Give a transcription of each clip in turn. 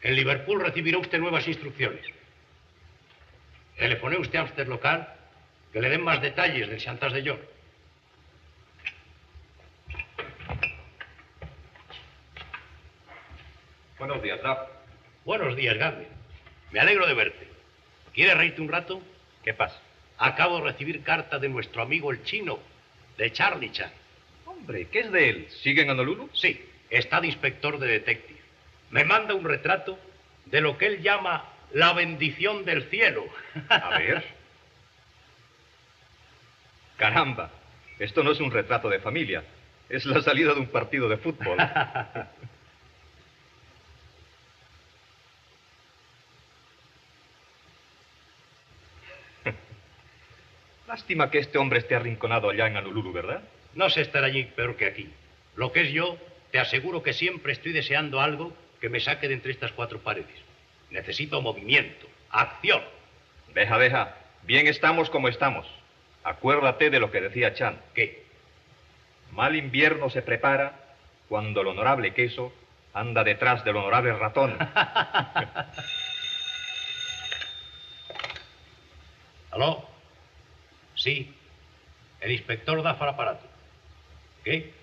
En Liverpool recibirá usted nuevas instrucciones. Telefone usted a usted local que le den más detalles del chantaje de York. Buenos días, Duff. Buenos días, Gardner. Me alegro de verte. ¿Quieres reírte un rato? ¿Qué pasa? Acabo de recibir carta de nuestro amigo el chino, de Charlie Chan. Hombre, ¿qué es de él? ¿Sigue en Honolulu? Sí, está de inspector de detective. Me manda un retrato de lo que él llama la bendición del cielo. A ver. Caramba, esto no es un retrato de familia. Es la salida de un partido de fútbol. Lástima que este hombre esté arrinconado allá en Honolulu, ¿verdad? No sé estar allí peor que aquí. Lo que es yo, te aseguro que siempre estoy deseando algo que me saque de entre estas cuatro paredes. Necesito movimiento, acción. Deja. Bien estamos como estamos. Acuérdate de lo que decía Chan. ¿Qué? Mal invierno se prepara cuando el honorable queso anda detrás del honorable ratón. ¿Aló? Sí. El inspector da al aparato. ¿Qué?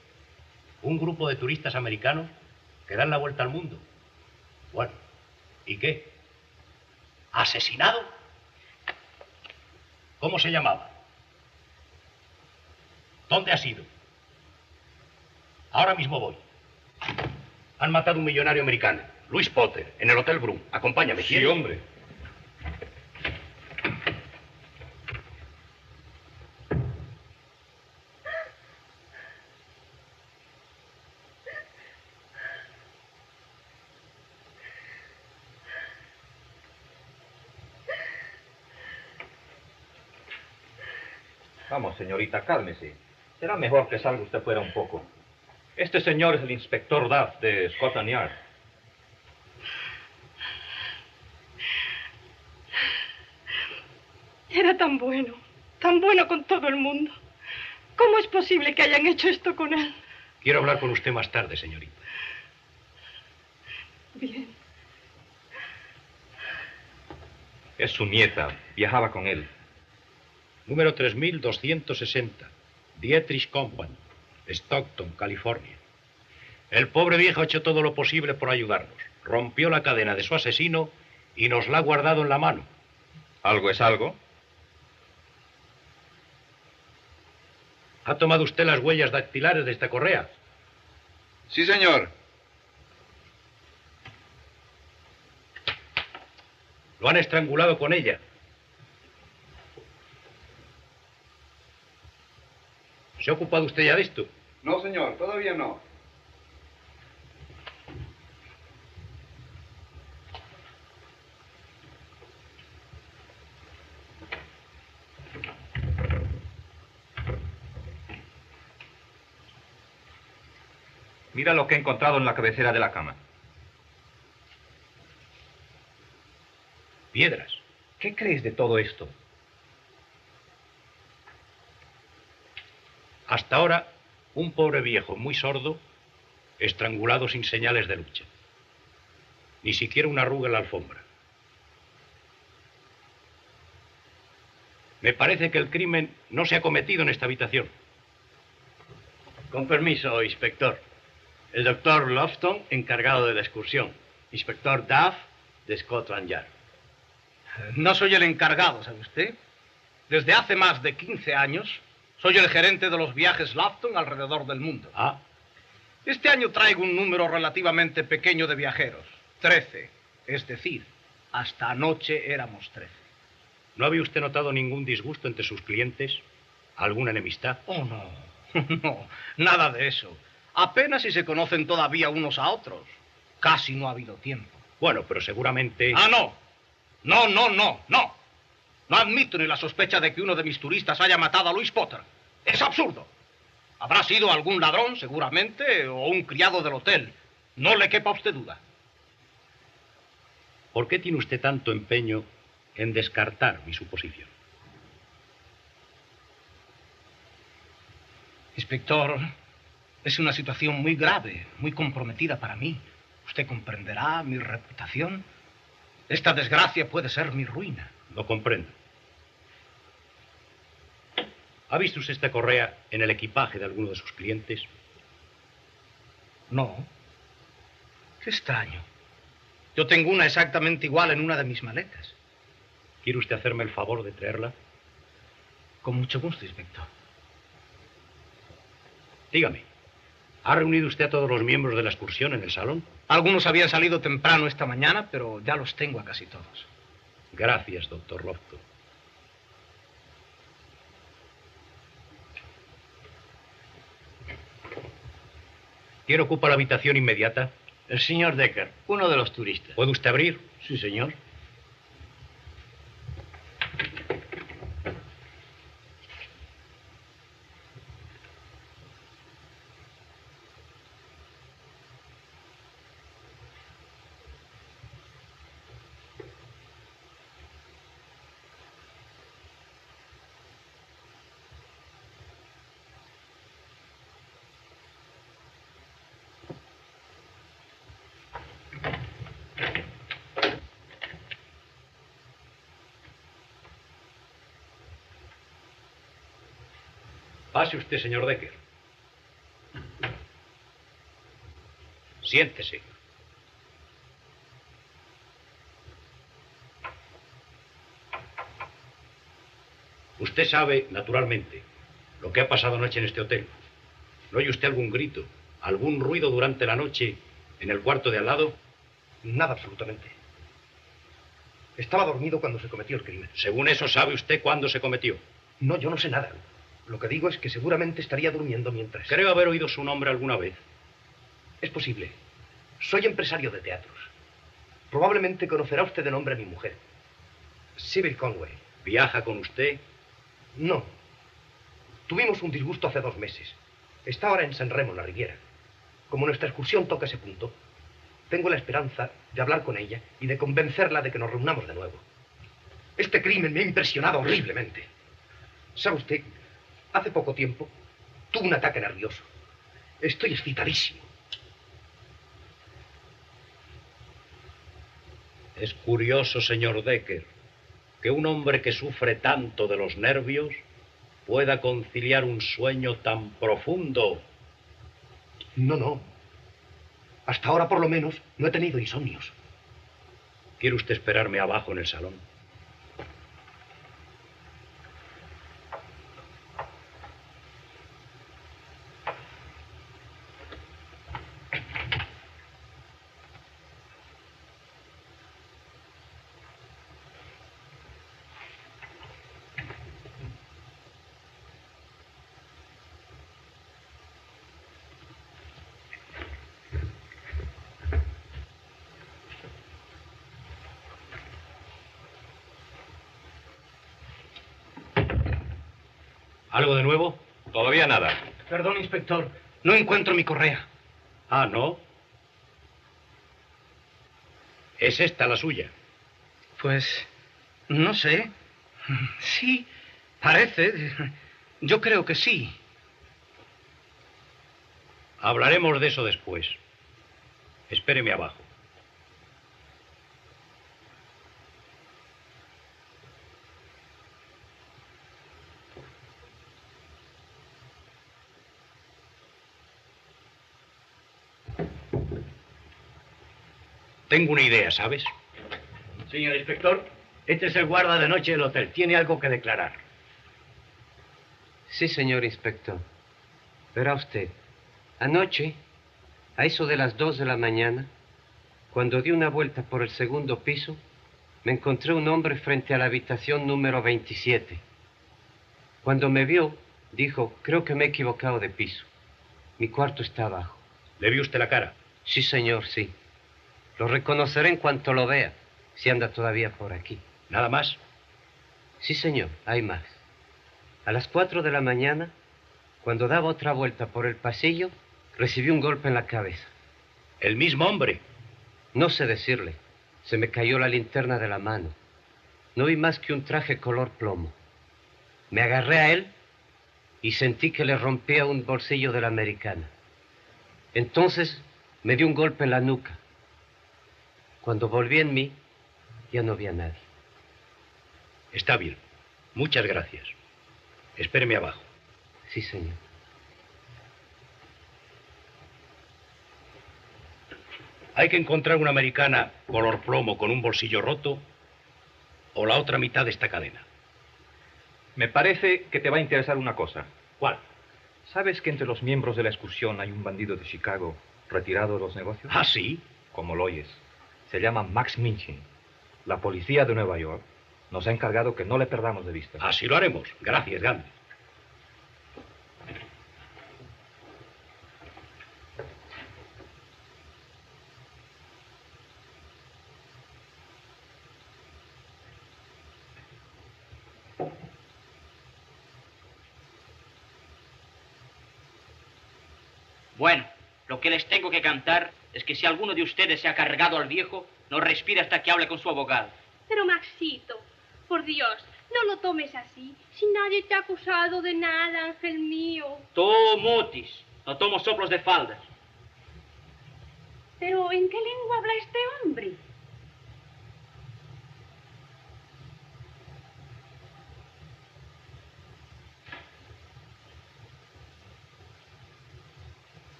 ¿Un grupo de turistas americanos que dan la vuelta al mundo? Bueno, ¿y qué? ¿Asesinado? ¿Cómo se llamaba? ¿Dónde ha sido? Ahora mismo voy. Han matado a un millonario americano, Louis Potter, en el Hotel Brum. Acompáñame, Sí, ¿quieres? hombre. Vamos, señorita, cálmese. Será mejor que salga usted fuera un poco. Este señor es el inspector Duff de Scotland Yard. Era tan bueno con todo el mundo. ¿Cómo es posible que hayan hecho esto con él? Quiero hablar con usted más tarde, señorita. Bien. Es su nieta. Viajaba con él. Número 3260, Dietrich Company, Stockton, California. El pobre viejo ha hecho todo lo posible por ayudarnos. Rompió la cadena de su asesino y nos la ha guardado en la mano. ¿Algo es algo? ¿Ha tomado usted las huellas dactilares de esta correa? Sí, señor. Lo han estrangulado con ella. ¿Se ha ocupado usted ya de esto? No, señor, todavía no. Mira lo que he encontrado en la cabecera de la cama. Piedras. ¿Qué crees de todo esto? Hasta ahora, un pobre viejo muy sordo, estrangulado sin señales de lucha. Ni siquiera una arruga en la alfombra. Me parece que el crimen no se ha cometido en esta habitación. Con permiso, inspector. El doctor Lofton, encargado de la excursión. Inspector Duff, de Scotland Yard. No soy el encargado, ¿sabe usted? Desde hace más de 15 años soy el gerente de los viajes Lafton alrededor del mundo. Ah. Este año traigo un número relativamente pequeño de viajeros. 13. Es decir, hasta anoche éramos 13. ¿No había usted notado ningún disgusto entre sus clientes? ¿Alguna enemistad? Oh, no. No, nada de eso. Apenas si se conocen todavía unos a otros. Casi no ha habido tiempo. Bueno, pero seguramente... Ah, no. No. No admito ni la sospecha de que uno de mis turistas haya matado a Louis Potter. Es absurdo. Habrá sido algún ladrón, seguramente, o un criado del hotel. No le quepa a usted duda. ¿Por qué tiene usted tanto empeño en descartar mi suposición? Inspector, es una situación muy grave, muy comprometida para mí. Usted comprenderá mi reputación. Esta desgracia puede ser mi ruina. Lo comprendo. ¿Ha visto usted esta correa en el equipaje de alguno de sus clientes? No. Qué extraño. Yo tengo una exactamente igual en una de mis maletas. ¿Quiere usted hacerme el favor de traerla? Con mucho gusto, inspector. Dígame, ¿ha reunido usted a todos los miembros de la excursión en el salón? Algunos habían salido temprano esta mañana, pero ya los tengo a casi todos. Gracias, doctor Lofton. ¿Quién ocupa la habitación inmediata? El señor Decker, uno de los turistas. ¿Puede usted abrir? Sí, señor. Pase usted, señor Decker. Siéntese. Usted sabe, naturalmente, lo que ha pasado anoche en este hotel. ¿No oye usted algún grito, algún ruido durante la noche en el cuarto de al lado? Nada, absolutamente. Estaba dormido cuando se cometió el crimen. Según eso, ¿sabe usted cuándo se cometió? No, yo no sé nada. Lo que digo es que seguramente estaría durmiendo mientras... Creo haber oído su nombre alguna vez. Es posible. Soy empresario de teatros. Probablemente conocerá usted de nombre a mi mujer. Sybil Conway. ¿Viaja con usted? No. Tuvimos un disgusto hace 2 meses. Está ahora en San Remo, en la Riviera. Como nuestra excursión toca ese punto, tengo la esperanza de hablar con ella y de convencerla de que nos reunamos de nuevo. Este crimen me ha impresionado horriblemente. ¿Sabe usted? Hace poco tiempo tuve un ataque nervioso. Estoy excitadísimo. Es curioso, señor Decker, que un hombre que sufre tanto de los nervios pueda conciliar un sueño tan profundo. No. Hasta ahora, por lo menos, no he tenido insomnios. ¿Quiere usted esperarme abajo en el salón? ¿Algo de nuevo? Todavía nada. Perdón, inspector. No encuentro mi correa. Ah, ¿no? ¿Es esta la suya? Pues... no sé. Sí, parece. Yo creo que sí. Hablaremos de eso después. Espéreme abajo. Tengo una idea, ¿sabes? Señor inspector. Este es el guarda de noche del hotel. Tiene algo que declarar. Sí, señor inspector. Verá usted, anoche, a eso de las 2 de la mañana, cuando di una vuelta por el segundo piso, me encontré un hombre frente a la habitación número 27. Cuando me vio, dijo, creo que me he equivocado de piso. Mi cuarto está abajo. ¿Le vio usted la cara? Sí, señor, sí. Lo reconoceré en cuanto lo vea, si anda todavía por aquí. ¿Nada más? Sí, señor, hay más. A las 4 de la mañana, cuando daba otra vuelta por el pasillo, recibí un golpe en la cabeza. ¿El mismo hombre? No sé decirle. Se me cayó la linterna de la mano. No vi más que un traje color plomo. Me agarré a él y sentí que le rompía un bolsillo de la americana. Entonces me dio un golpe en la nuca. Cuando volví en mí, ya no vi a nadie. Está bien. Muchas gracias. Espéreme abajo. Sí, señor. Hay que encontrar una americana color plomo con un bolsillo roto o la otra mitad de esta cadena. Me parece que te va a interesar una cosa. ¿Cuál? ¿Sabes que entre los miembros de la excursión hay un bandido de Chicago retirado de los negocios? ¿Ah, sí? Como lo oyes. Se llama Max Minchin. La policía de Nueva York nos ha encargado que no le perdamos de vista. Así lo haremos. Gracias, Gandhi. Bueno, lo que les tengo que cantar es que si alguno de ustedes se ha cargado al viejo, no respire hasta que hable con su abogado. Pero, Maxito, por Dios, no lo tomes así. Si nadie te ha acusado de nada, ángel mío. Tú, mutis, no tomo soplos de faldas. Pero, ¿en qué lengua habla este hombre?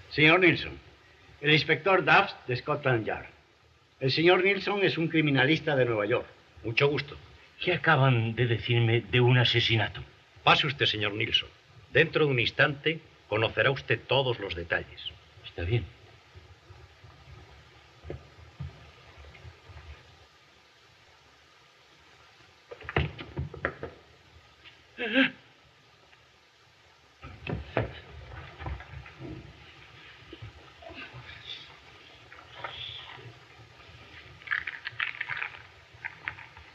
Señor Nilsson, el inspector Duff de Scotland Yard. El señor Nilsson es un criminalista de Nueva York. Mucho gusto. ¿Qué acaban de decirme de un asesinato? Pase usted, señor Nilsson. Dentro de un instante conocerá usted todos los detalles. Está bien.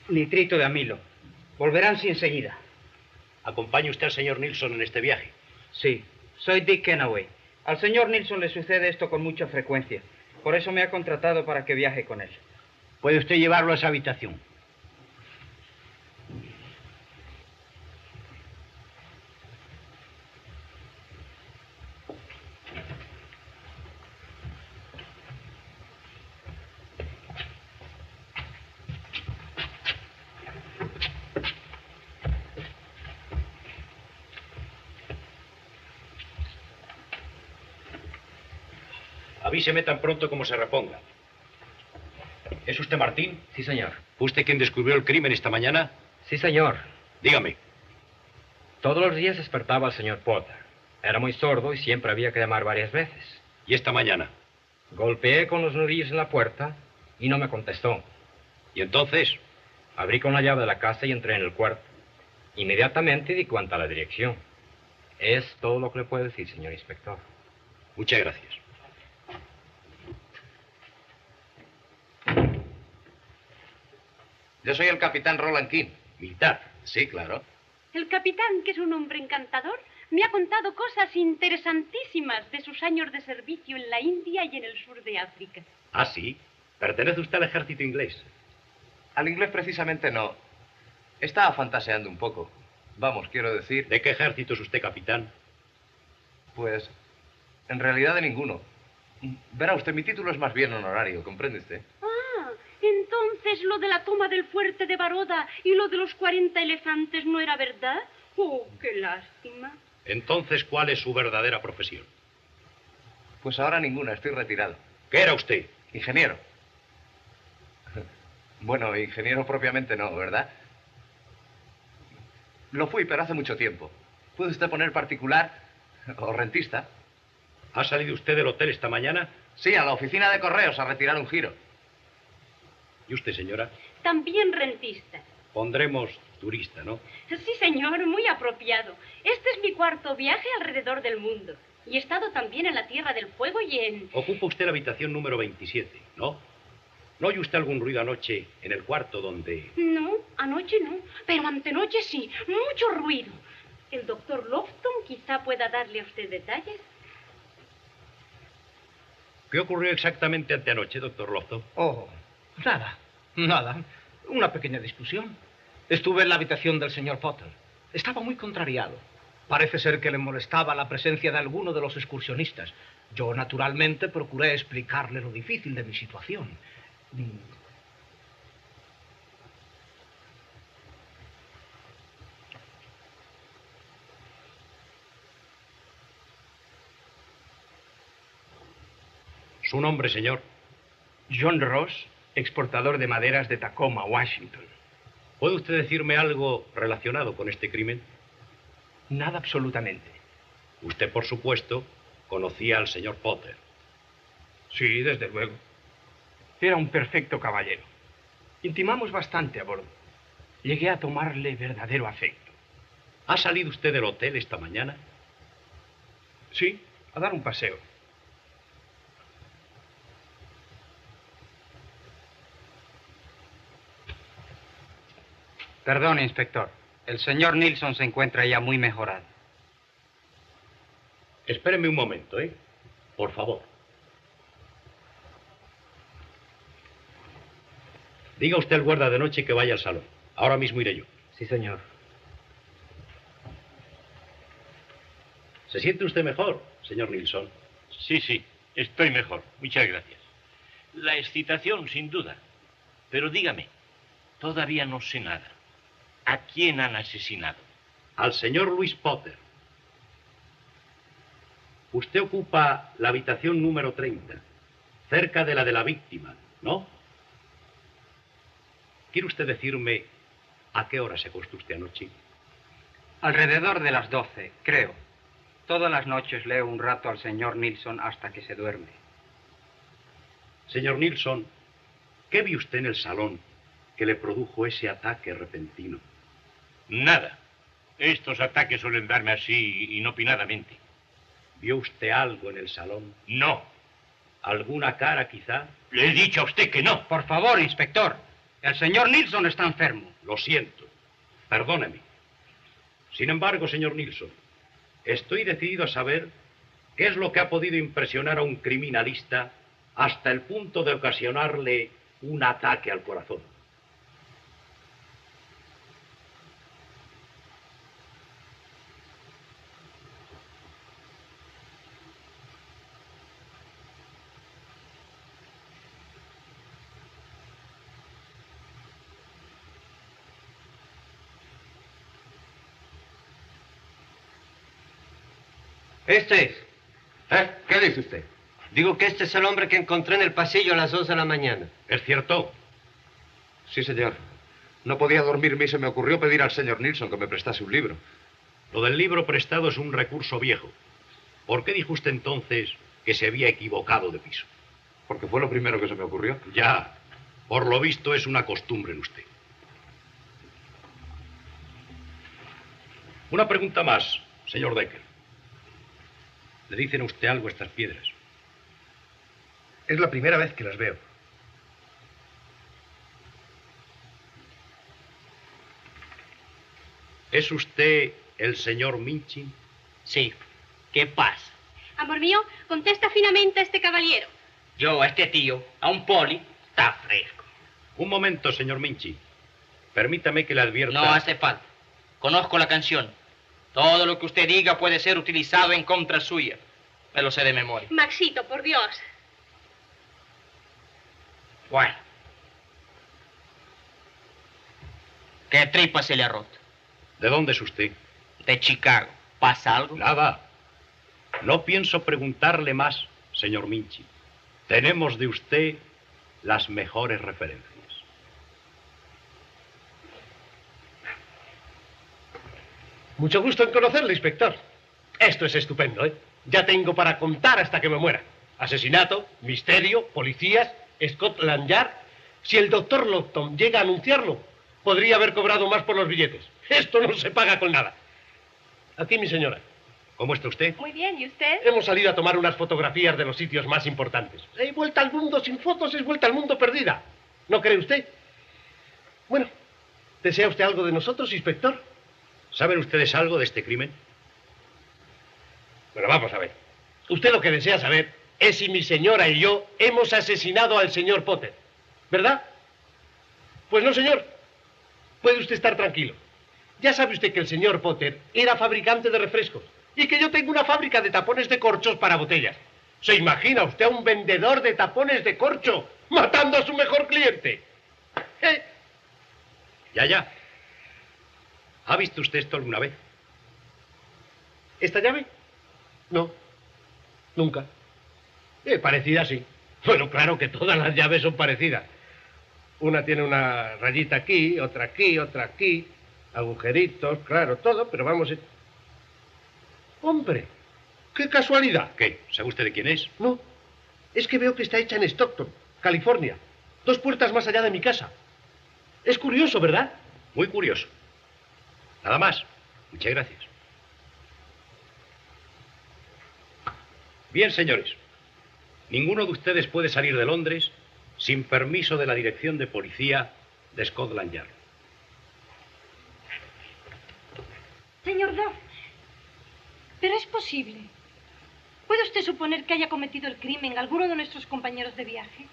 Nitrito de amilo. Volverán sin seguida. ¿Acompaña usted al señor Nilsson en este viaje? Sí, soy Dick Kenaway. Al señor Nilsson le sucede esto con mucha frecuencia. Por eso me ha contratado para que viaje con él. Puede usted llevarlo a esa habitación. Avíseme tan pronto como se reponga. ¿Es usted Martín? Sí, señor. ¿Fue usted quien descubrió el crimen esta mañana? Sí, señor. Dígame. Todos los días despertaba al señor Potter. Era muy sordo y siempre había que llamar varias veces. ¿Y esta mañana? Golpeé con los nudillos en la puerta y no me contestó. ¿Y entonces? Abrí con la llave de la casa y entré en el cuarto. Inmediatamente di cuenta a la dirección. Es todo lo que le puedo decir, señor inspector. Muchas gracias. Yo soy el capitán Roland King. Militar. Sí, claro. El capitán, que es un hombre encantador, me ha contado cosas interesantísimas de sus años de servicio en la India y en el sur de África. ¿Ah, sí? ¿Pertenece usted al ejército inglés? Al inglés precisamente no. Estaba fantaseando un poco. Vamos, quiero decir... ¿De qué ejército es usted, capitán? Pues, en realidad de ninguno. Verá usted, mi título es más bien honorario, ¿comprende usted? Entonces, lo de la toma del fuerte de Baroda y lo de los 40 elefantes no era verdad. Oh, qué lástima. Entonces, ¿cuál es su verdadera profesión? Pues ahora ninguna, estoy retirado. ¿Qué era usted? Ingeniero. Bueno, ingeniero propiamente no, ¿verdad? Lo fui, pero hace mucho tiempo. ¿Puede usted poner particular o rentista? ¿Ha salido usted del hotel esta mañana? Sí, a la oficina de correos a retirar un giro. ¿Y usted, señora? También rentista. Pondremos turista, ¿no? Sí, señor, muy apropiado. Este es mi cuarto viaje alrededor del mundo. Y he estado también en la Tierra del Fuego y en... Ocupa usted la habitación número 27, ¿no? ¿No oye usted algún ruido anoche en el cuarto donde...? No, anoche no, pero antenoche sí, mucho ruido. El doctor Lofton quizá pueda darle a usted detalles. ¿Qué ocurrió exactamente anteanoche, doctor Lofton? Oh, nada. Una pequeña discusión. Estuve en la habitación del señor Potter. Estaba muy contrariado. Parece ser que le molestaba la presencia de alguno de los excursionistas. Yo, naturalmente, procuré explicarle lo difícil de mi situación. ¿Su nombre, señor? John Ross, exportador de maderas de Tacoma, Washington. ¿Puede usted decirme algo relacionado con este crimen? Nada absolutamente. Usted, por supuesto, conocía al señor Potter. Sí, desde luego. Era un perfecto caballero. Intimamos bastante a bordo. Llegué a tomarle verdadero afecto. ¿Ha salido usted del hotel esta mañana? Sí, a dar un paseo. Perdón, inspector. El señor Nilsson se encuentra ya muy mejorado. Espéreme un momento, ¿eh? Por favor. Diga usted al guarda de noche que vaya al salón. Ahora mismo iré yo. Sí, señor. ¿Se siente usted mejor, señor Nilsson? Sí, estoy mejor. Muchas gracias. La excitación, sin duda. Pero dígame, todavía no sé nada. ¿A quién han asesinado? Al señor Luis Potter. Usted ocupa la habitación número 30, cerca de la de la víctima, ¿no? ¿Quiere usted decirme a qué hora se acostó usted anoche? Alrededor de las 12, creo. Todas las noches leo un rato al señor Nilsson hasta que se duerme. Señor Nilsson, ¿qué vio usted en el salón que le produjo ese ataque repentino? Nada. Estos ataques suelen darme así, inopinadamente. ¿Vio usted algo en el salón? No. ¿Alguna cara, quizá? Le he dicho a usted que no. Por favor, inspector. El señor Nilsson está enfermo. Lo siento. Perdóneme. Sin embargo, señor Nilsson, estoy decidido a saber qué es lo que ha podido impresionar a un criminalista hasta el punto de ocasionarle un ataque al corazón. Este es. ¿Qué dice usted? Digo que este es el hombre que encontré en el pasillo a las 2 de la mañana. ¿Es cierto? Sí, señor. No podía dormirme y se me ocurrió pedir al señor Nilsson que me prestase un libro. Lo del libro prestado es un recurso viejo. ¿Por qué dijo usted entonces que se había equivocado de piso? Porque fue lo primero que se me ocurrió. Ya. Por lo visto es una costumbre en usted. Una pregunta más, señor Decker. ¿Le dicen a usted algo estas piedras? Es la primera vez que las veo. ¿Es usted el señor Minchin? Sí. ¿Qué pasa? Amor mío, contesta finamente a este caballero. Yo, a este tío, a un poli, está fresco. Un momento, señor Minchin. Permítame que le advierta... No hace falta. Conozco la canción. Todo lo que usted diga puede ser utilizado en contra suya. Me lo sé de memoria. Maxito, por Dios. Bueno. ¿Qué tripa se le ha roto? ¿De dónde es usted? De Chicago. ¿Pasa algo? Nada. No pienso preguntarle más, señor Minchin. Tenemos de usted las mejores referencias. Mucho gusto en conocerle, inspector. Esto es estupendo, ¿eh? Ya tengo para contar hasta que me muera. Asesinato, misterio, policías, Scotland Yard. Si el doctor Lopton llega a anunciarlo, podría haber cobrado más por los billetes. Esto no se paga con nada. Aquí, mi señora. ¿Cómo está usted? Muy bien, ¿y usted? Hemos salido a tomar unas fotografías de los sitios más importantes. Vuelta al mundo sin fotos es vuelta al mundo perdida. ¿No cree usted? Bueno, ¿desea usted algo de nosotros, inspector? ¿Saben ustedes algo de este crimen? Bueno, vamos a ver. Usted lo que desea saber es si mi señora y yo hemos asesinado al señor Potter, ¿verdad? Pues no, señor. Puede usted estar tranquilo. Ya sabe usted que el señor Potter era fabricante de refrescos y que yo tengo una fábrica de tapones de corchos para botellas. ¿Se imagina usted a un vendedor de tapones de corcho matando a su mejor cliente? Ya. ¿Ha visto usted esto alguna vez? ¿Esta llave? No, nunca. Parecida sí. Bueno, claro que todas las llaves son parecidas. Una tiene una rayita aquí, otra aquí, agujeritos, claro, todo, pero vamos... ¡Hombre! ¡Qué casualidad! ¿Qué? ¿Sabe usted de quién es? No, es que veo que está hecha en Stockton, California. 2 puertas más allá de mi casa. Es curioso, ¿verdad? Muy curioso. Nada más. Muchas gracias. Bien, señores. Ninguno de ustedes puede salir de Londres sin permiso de la Dirección de Policía de Scotland Yard. Señor Duff, pero es posible. ¿Puede usted suponer que haya cometido el crimen alguno de nuestros compañeros de viaje?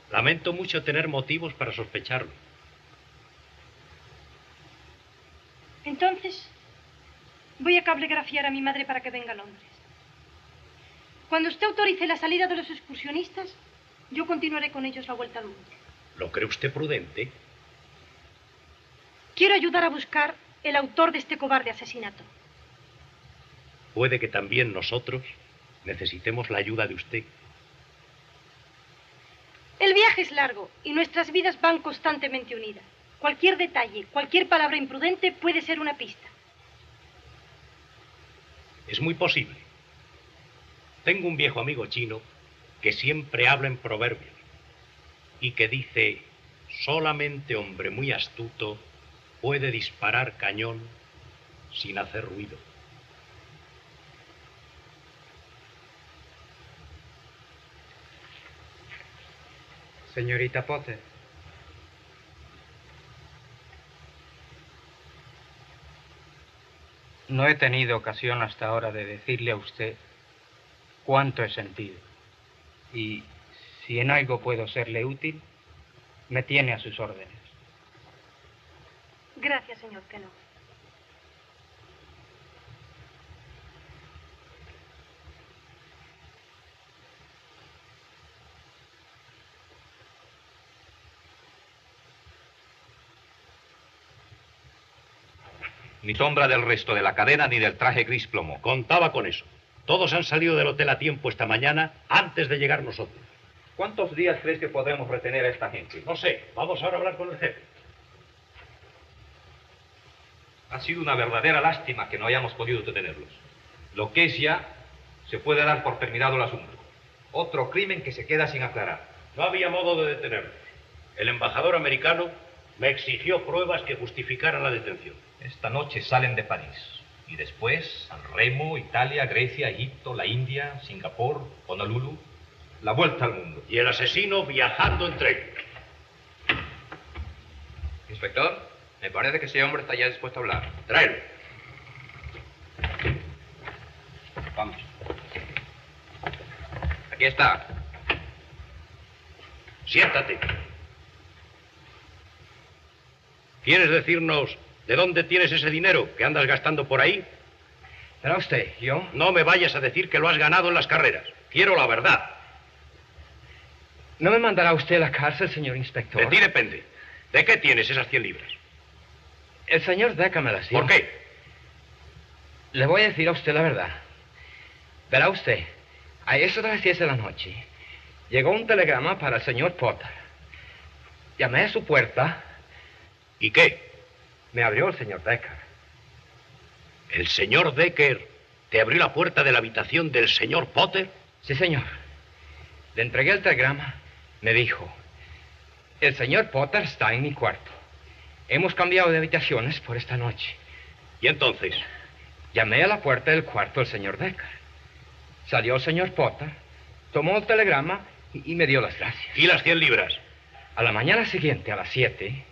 Lamento mucho tener motivos para sospecharlo. Entonces, voy a cablegrafiar a mi madre para que venga a Londres. Cuando usted autorice la salida de los excursionistas, yo continuaré con ellos la vuelta al mundo. ¿Lo cree usted prudente? Quiero ayudar a buscar el autor de este cobarde asesinato. Puede que también nosotros necesitemos la ayuda de usted. El viaje es largo y nuestras vidas van constantemente unidas. Cualquier detalle, cualquier palabra imprudente puede ser una pista. Es muy posible. Tengo un viejo amigo chino que siempre habla en proverbios y que dice: solamente hombre muy astuto puede disparar cañón sin hacer ruido. Señorita Potter. No he tenido ocasión hasta ahora de decirle a usted cuánto he sentido. Y si en algo puedo serle útil, me tiene a sus órdenes. Gracias, señor Keno. Ni sombra del resto de la cadena ni del traje gris plomo. Contaba con eso. Todos han salido del hotel a tiempo esta mañana antes de llegar nosotros. ¿Cuántos días crees que podremos retener a esta gente? No sé. Vamos ahora a hablar con el jefe. Ha sido una verdadera lástima que no hayamos podido detenerlos. Lo que es ya, se puede dar por terminado el asunto. Otro crimen que se queda sin aclarar. No había modo de detenerlos. El embajador americano me exigió pruebas que justificaran la detención. Esta noche salen de París. Y después, San Remo, Italia, Grecia, Egipto, la India, Singapur, Honolulu. La vuelta al mundo. Y el asesino viajando en tren. Inspector, me parece que ese hombre está ya dispuesto a hablar. Tráelo. Vamos. Aquí está. Siéntate. ¿Quieres decirnos de dónde tienes ese dinero que andas gastando por ahí? Verá usted, yo... No me vayas a decir que lo has ganado en las carreras. Quiero la verdad. ¿No me mandará usted a la cárcel, señor inspector? De ti depende. ¿De qué tienes esas 100 libras? El señor Decker me las dio. ¿Por qué? Le voy a decir a usted la verdad. Verá usted, a eso de las 10 de la noche, llegó un telegrama para el señor Potter. Llamé a su puerta. ¿Y qué? Me abrió el señor Decker. ¿El señor Decker te abrió la puerta de la habitación del señor Potter? Sí, señor. Le entregué el telegrama. Me dijo, el señor Potter está en mi cuarto. Hemos cambiado de habitaciones por esta noche. ¿Y entonces? Llamé a la puerta del cuarto del señor Decker. Salió el señor Potter, tomó el telegrama y me dio las gracias. ¿Y las 100 libras? A la mañana siguiente, a las 7,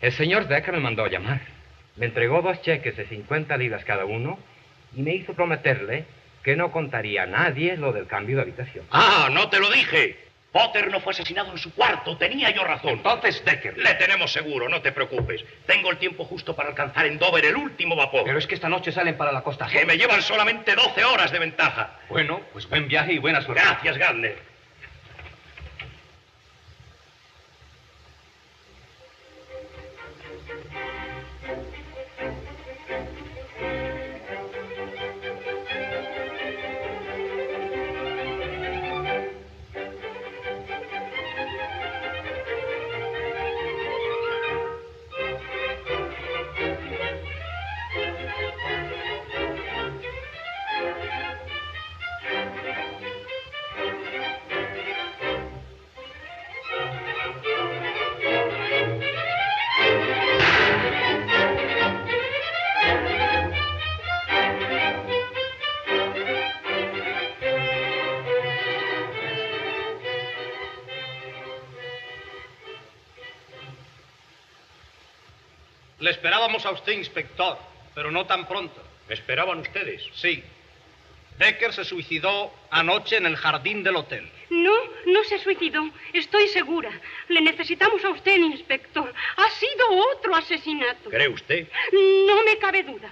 el señor Decker me mandó a llamar. Me entregó 2 cheques de 50 libras cada uno y me hizo prometerle que no contaría a nadie lo del cambio de habitación. ¡Ah, no te lo dije! Potter no fue asesinado en su cuarto, tenía yo razón. Entonces, Decker... Le tenemos seguro, no te preocupes. Tengo el tiempo justo para alcanzar en Dover el último vapor. Pero es que esta noche salen para la costa. Que me llevan solamente 12 horas de ventaja. Bueno, pues buen viaje y buena suerte. Gracias, Gardner. Le esperábamos a usted, inspector, pero no tan pronto. ¿Me esperaban ustedes? Sí. Decker se suicidó anoche en el jardín del hotel. No, no se suicidó. Estoy segura. Le necesitamos a usted, inspector. Ha sido otro asesinato. ¿Cree usted? No me cabe duda.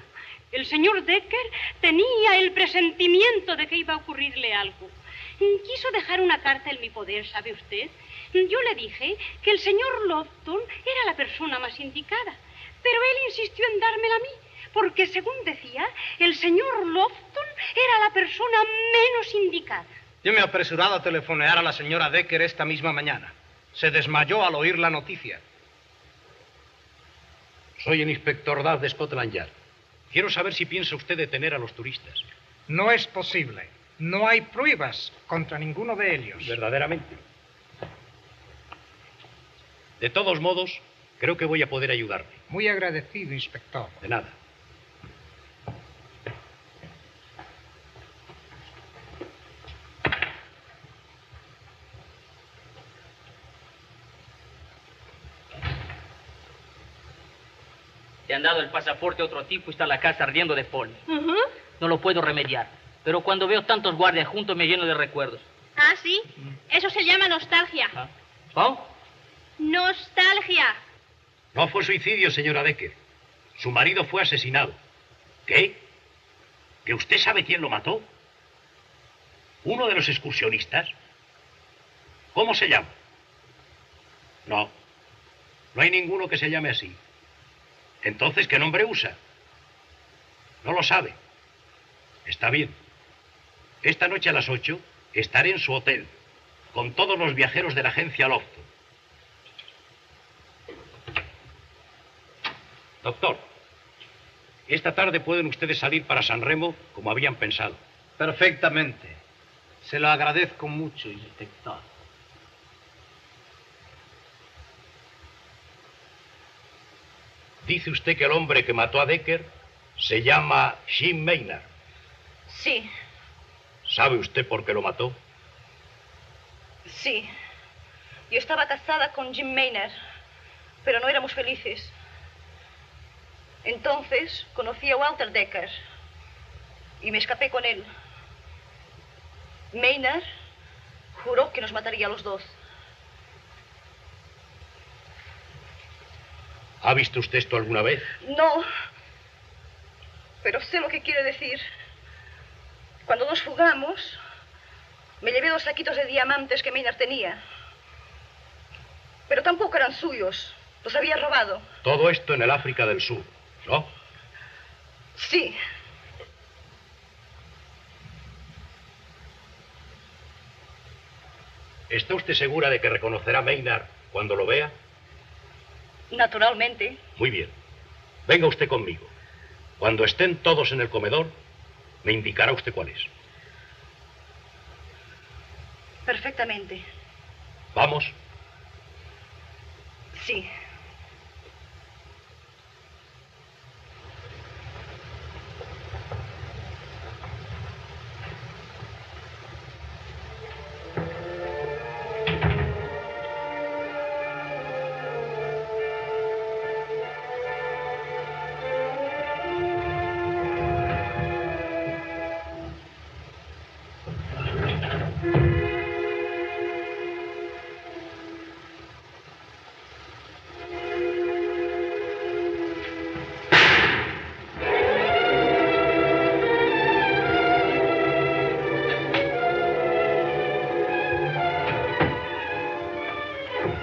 El señor Decker tenía el presentimiento de que iba a ocurrirle algo. Quiso dejar una carta en mi poder, ¿sabe usted? Yo le dije que el señor Lofton era la persona más indicada. Pero él insistió en dármela a mí, porque según decía, el señor Lofton era la persona menos indicada. Yo me he apresurado a telefonear a la señora Decker esta misma mañana. Se desmayó al oír la noticia. Soy el inspector Duff de Scotland Yard. Quiero saber si piensa usted detener a los turistas. No es posible. No hay pruebas contra ninguno de ellos. Verdaderamente. De todos modos, creo que voy a poder ayudarle. Muy agradecido, inspector. De nada. Te han dado el pasaporte a otro tipo y está la casa ardiendo de polvo. No lo puedo remediar. Pero cuando veo tantos guardias juntos me lleno de recuerdos. Ah, sí. Eso se llama nostalgia. ¿Cómo? Nostalgia. No fue suicidio, señora Decker. Su marido fue asesinado. ¿Qué? ¿Que usted sabe quién lo mató? ¿Uno de los excursionistas? ¿Cómo se llama? No. No hay ninguno que se llame así. Entonces, ¿qué nombre usa? No lo sabe. Está bien. Esta noche a las 8 estaré en su hotel, con todos los viajeros de la agencia Lofton. Doctor, esta tarde pueden ustedes salir para San Remo como habían pensado. Perfectamente. Se lo agradezco mucho, inspector. Dice usted que el hombre que mató a Decker se llama Jim Maynard. Sí, ¿Sabe usted por qué lo mató? sí. Yo estaba casada con Jim Maynard, pero no éramos felices. Entonces conocí a Walter Decker y me escapé con él. Maynard juró que nos mataría a los dos. ¿Ha visto usted esto alguna vez? No, pero sé lo que quiere decir. Cuando nos fugamos, me llevé 2 saquitos de diamantes que Maynard tenía. Pero tampoco eran suyos, los había robado. Todo esto en el África del Sur, ¿no? Sí. ¿Está usted segura de que reconocerá a Maynard cuando lo vea? Naturalmente. Muy bien. Venga usted conmigo. Cuando estén todos en el comedor, me indicará usted cuál es. Perfectamente. ¿Vamos? Sí.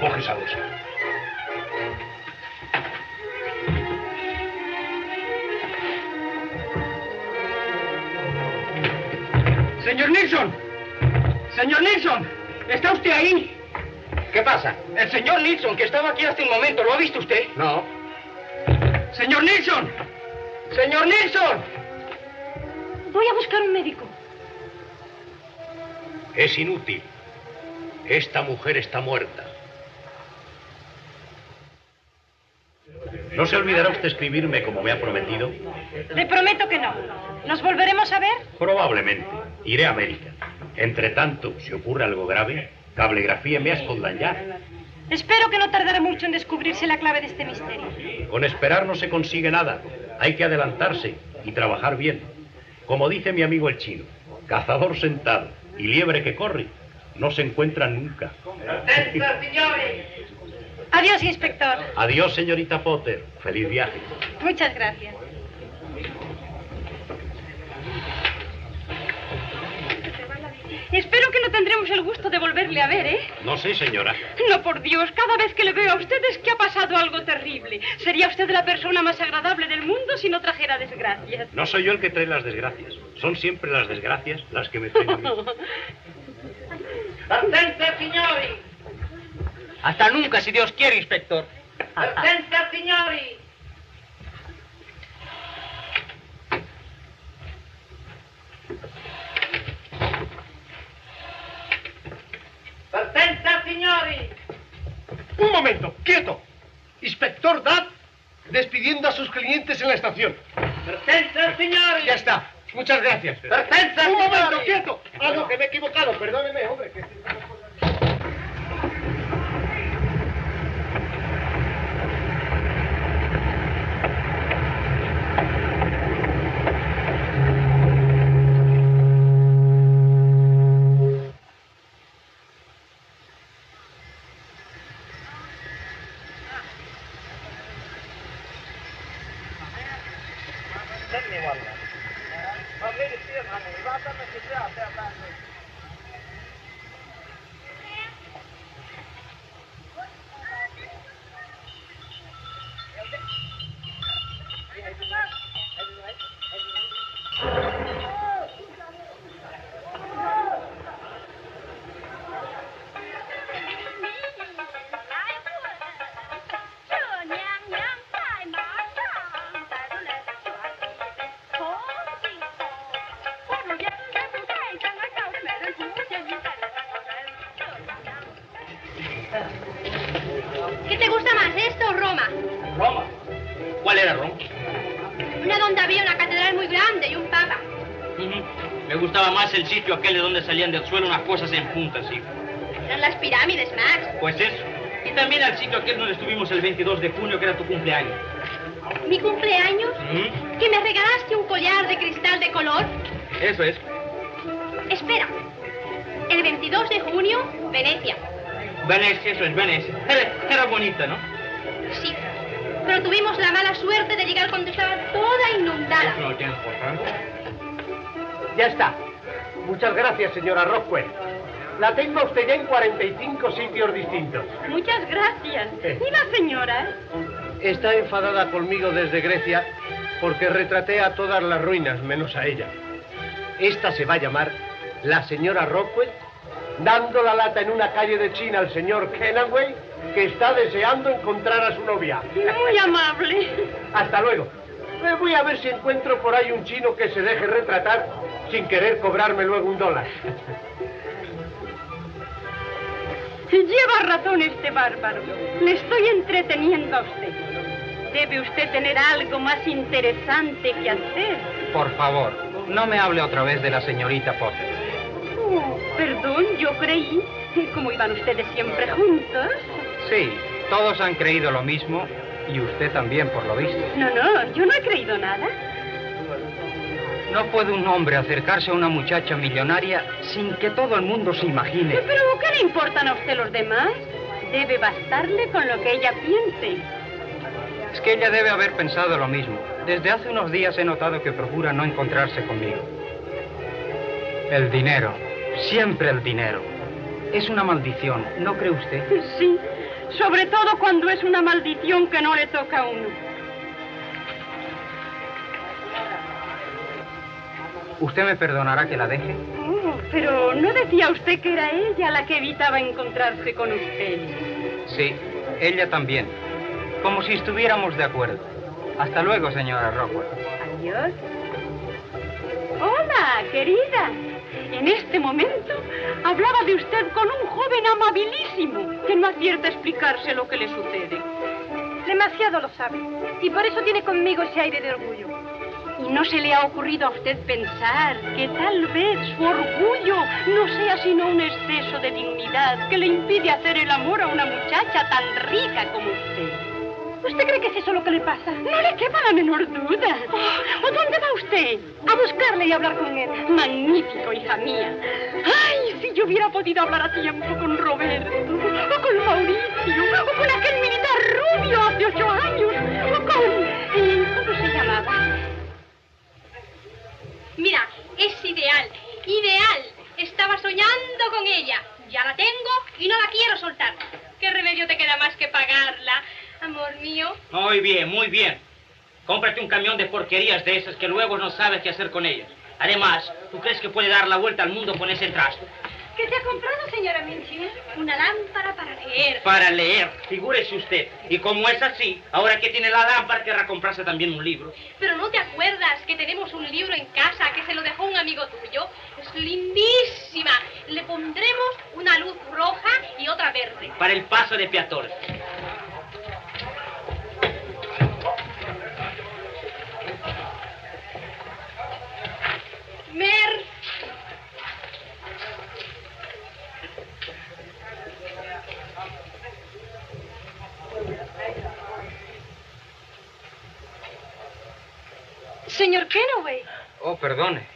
Coge esa bolsa. ¡Señor Nilsson! ¡Señor Nilsson! ¿Está usted ahí? ¿Qué pasa? El señor Nilsson, que estaba aquí hace un momento, ¿lo ha visto usted? No. ¡Señor Nilsson! ¡Señor Nilsson! Voy a buscar un médico. Es inútil. Esta mujer está muerta. ¿No se olvidará usted escribirme como me ha prometido? Le prometo que no. ¿Nos volveremos a ver? Probablemente. Iré a América. Entre tanto, si ocurre algo grave, cablegrafíeme a Scotland Yard. Espero que no tardará mucho en descubrirse la clave de este misterio. Con esperar no se consigue nada. Hay que adelantarse y trabajar bien. Como dice mi amigo el chino, cazador sentado y liebre que corre no se encuentran nunca. Adiós, inspector. Adiós, señorita Potter. Feliz viaje. Muchas gracias. Espero que no tendremos el gusto de volverle a ver, ¿eh? No sé, señora. No, por Dios, cada vez que le veo a usted es que ha pasado algo terrible. Sería usted la persona más agradable del mundo si no trajera desgracias. No soy yo el que trae las desgracias. Son siempre las desgracias las que me traen a mí. ¡Atenta, signori! Hasta nunca, si Dios quiere, inspector. ¡Atenta, signori! ¡Atenta, signori! Un momento, quieto. Inspector Duff despidiendo a sus clientes en la estación. ¡Atenta, signori! Ya está. Muchas gracias. ¡Atenta, Un momento, signori! quieto. Ah, no, que me he equivocado. Perdóneme, hombre. Que... ¿Qué te gusta más, esto o Roma? ¿Roma? ¿Cuál era Roma? Una donde había una catedral muy grande y un papa. Me gustaba más el sitio aquel de donde salían del suelo unas cosas en punta, sí. Eran las pirámides, Max. Pues eso. Y también al sitio aquel donde estuvimos el 22 de junio, que era tu cumpleaños. ¿Mi cumpleaños? ¿Que me regalaste un collar de cristal de color? Eso es. Espera. El 22 de junio, Venecia. Venecia, eso es Venecia. Era bonita, ¿no? Sí. Pero tuvimos la mala suerte de llegar cuando estaba toda inundada. Eso no tiene importancia. Ya está. Muchas gracias, señora Rockwell. La tengo a usted ya en 45 sitios distintos. Muchas gracias. ¿Y la señora? Está enfadada conmigo desde Grecia porque retraté a todas las ruinas, menos a ella. Esta se va a llamar la señora Rockwell, dando la lata en una calle de China al señor Kenaway, que está deseando encontrar a su novia. Muy amable. Hasta luego. Voy a ver si encuentro por ahí un chino que se deje retratar sin querer cobrarme luego $1. Lleva razón este bárbaro. Le estoy entreteniendo a usted. Debe usted tener algo más interesante que hacer. Por favor, no me hable otra vez de la señorita Potter. Perdón, yo creí. ¿Cómo iban ustedes siempre juntos? Sí, todos han creído lo mismo y usted también, por lo visto. No, yo no he creído nada. No puede un hombre acercarse a una muchacha millonaria sin que todo el mundo se imagine. ¿Pero qué le importan a usted los demás? Debe bastarle con lo que ella piense. Es que ella debe haber pensado lo mismo. Desde hace unos días he notado que procura no encontrarse conmigo. El dinero, siempre el dinero. Es una maldición, ¿no cree usted? Sí, sobre todo cuando es una maldición que no le toca a uno. ¿Usted me perdonará que la deje? Pero ¿no decía usted que era ella la que evitaba encontrarse con usted? Sí, ella también. Como si estuviéramos de acuerdo. Hasta luego, señora Rockwell. Adiós. Hola, querida. En este momento hablaba de usted con un joven amabilísimo que no acierta a explicarse lo que le sucede. Demasiado lo sabe. Y por eso tiene conmigo ese aire de orgullo. ¿Y no se le ha ocurrido a usted pensar que tal vez su orgullo no sea sino un exceso de dignidad que le impide hacer el amor a una muchacha tan rica como usted? ¿Usted cree que es eso lo que le pasa? No le quepa la menor duda. ¿O dónde va usted? A buscarle y hablar con él. Magnífico, hija mía. Ay, si yo hubiera podido hablar a tiempo con Roberto, o con Mauricio, o con aquel militar rubio hace 8 años, o con... ¿cómo se llamaba? Mira, es ideal, ideal. Estaba soñando con ella. Ya la tengo y no la quiero soltar. ¿Qué remedio te queda más que pagarla? Amor mío. Muy bien, muy bien. Cómprate un camión de porquerías de esas que luego no sabes qué hacer con ellas. Además, ¿tú crees que puede dar la vuelta al mundo con ese trasto? ¿Qué te ha comprado, señora Minchin? Una lámpara para leer. Para leer, figúrese usted. Y como es así, ahora que tiene la lámpara, querrá comprarse también un libro. Pero ¿no te acuerdas que tenemos un libro en casa que se lo dejó un amigo tuyo? Es lindísima. Le pondremos una luz roja y otra verde. Para el paso de peatones. Mer. Señor Kenway. Oh, perdone.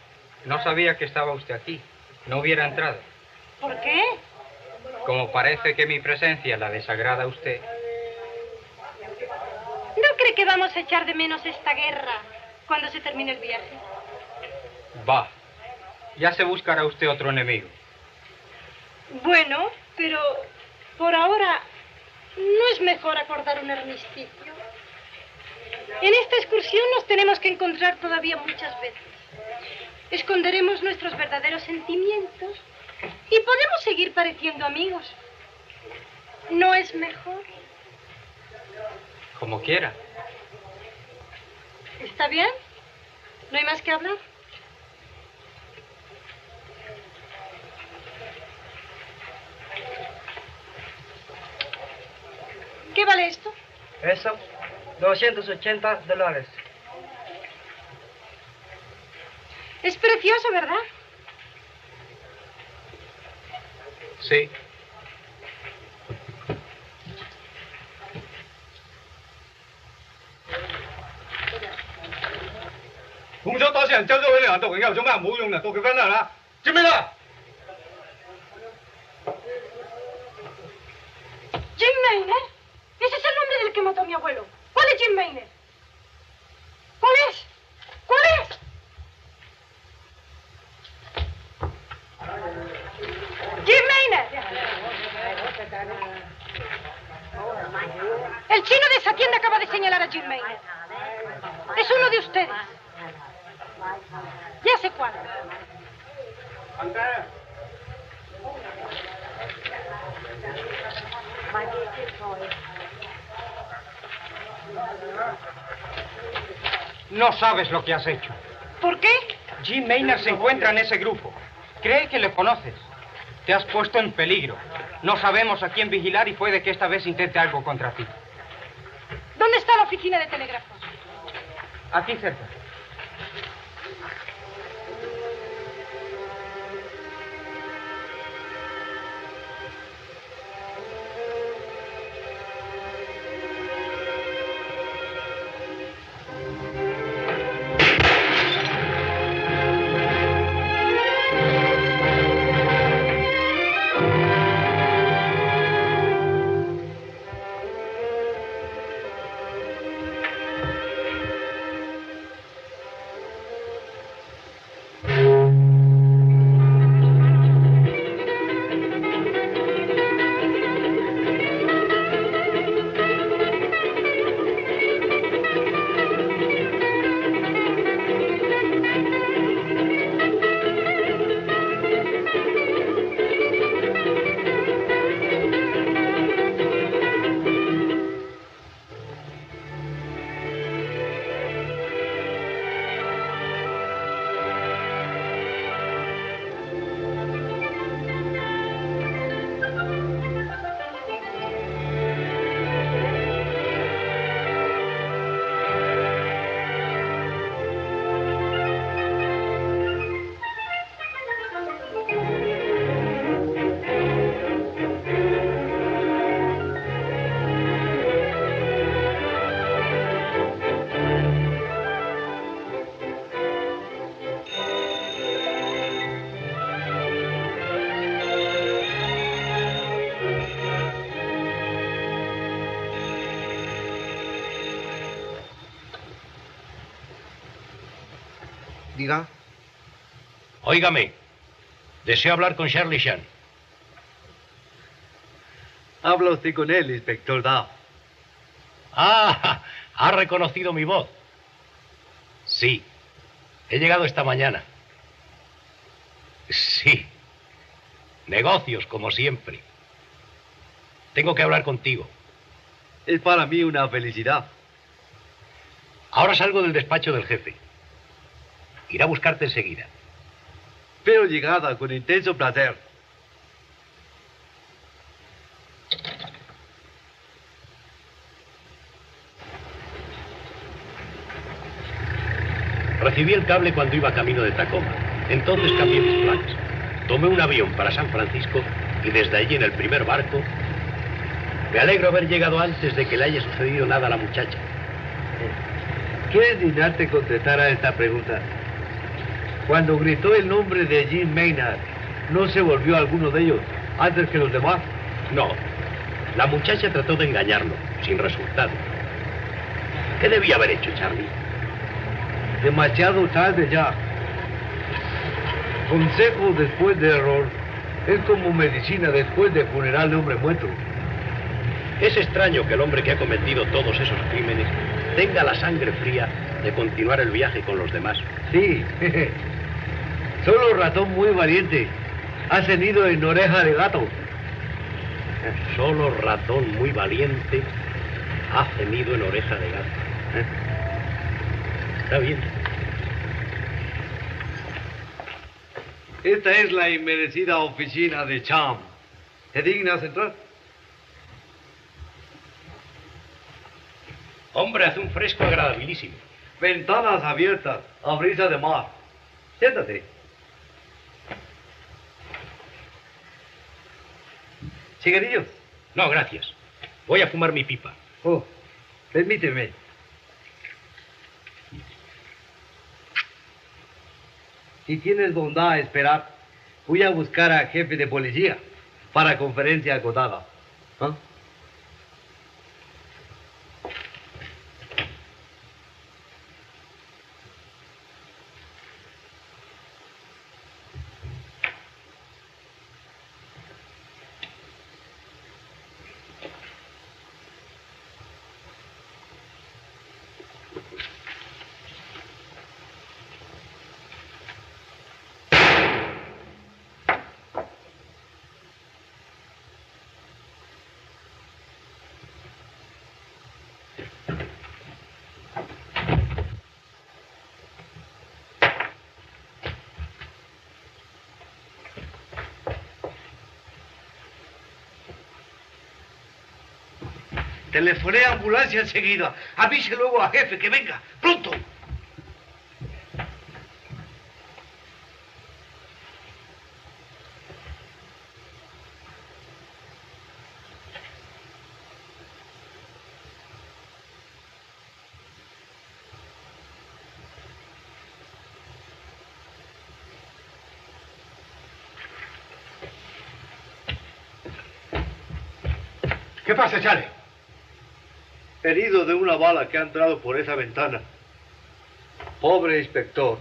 No sabía que estaba usted aquí. No hubiera entrado. ¿Por qué? Como parece que mi presencia la desagrada a usted. ¿No cree que vamos a echar de menos esta guerra cuando se termine el viaje? Va. Ya se buscará usted otro enemigo. Bueno, pero por ahora no es mejor acordar un armisticio. En esta excursión nos tenemos que encontrar todavía muchas veces. Esconderemos nuestros verdaderos sentimientos y podemos seguir pareciendo amigos. ¿No es mejor? Como quiera. ¿Está bien? ¿No hay más que hablar? ¿Qué vale esto? Eso, $280. Es precioso, ¿verdad? Sí. Jim Maynard. Ese es el nombre del que mató a mi abuelo. ¿Cuál es Jim Maynard? ¿Cuál es? ¿Cuál es? Jim Maynard. El chino de esa tienda acaba de señalar a Jim Maynard. Es uno de ustedes. Ya sé cuál. No sabes lo que has hecho. ¿Por qué? Jim Maynard se encuentra en ese grupo. Cree que le conoces. Te has puesto en peligro. No sabemos a quién vigilar y puede que esta vez intente algo contra ti. ¿Dónde está la oficina de telégrafos? Aquí cerca. Diga. Óigame, deseo hablar con Shirley Shan. Habla usted con él, inspector Duff. Ah, ha reconocido mi voz. Sí, he llegado esta mañana. Sí, negocios como siempre. Tengo que hablar contigo. Es para mí una felicidad. Ahora salgo del despacho del jefe. Iré a buscarte enseguida. Pero llegada con intenso placer. Recibí el cable cuando iba camino de Tacoma. Entonces cambié mis planes. Tomé un avión para San Francisco y desde allí en el primer barco... Me alegro haber llegado antes de que le haya sucedido nada a la muchacha. ¿Quieres dignarte contestar a esta pregunta? Cuando gritó el nombre de Jim Maynard, ¿no se volvió alguno de ellos antes que los demás? No. La muchacha trató de engañarlo, sin resultado. ¿Qué debía haber hecho, Charlie? Demasiado tarde ya. Consejo después de error es como medicina después de funeral de hombre muerto. Es extraño que el hombre que ha cometido todos esos crímenes tenga la sangre fría de continuar el viaje con los demás. Sí, solo ratón muy valiente ha cenido en oreja de gato. Solo ratón muy valiente ha cenido en oreja de gato. Está bien. Esta es la inmerecida oficina de Cham. ¿Te dignas entrar? Hombre, hace un fresco agradabilísimo. Ventanas abiertas, a brisa de mar. Siéntate. ¿Cigarrillos? No, gracias. Voy a fumar mi pipa. Oh, permíteme. Si tienes bondad a esperar, voy a buscar a jefe de policía para conferencia acotada. ¿Ah? Telefoné a ambulancia enseguida. Avise luego a jefe que venga. ¡Pronto! ¿Qué pasa, Chale? Herido de una bala que ha entrado por esa ventana. Pobre inspector.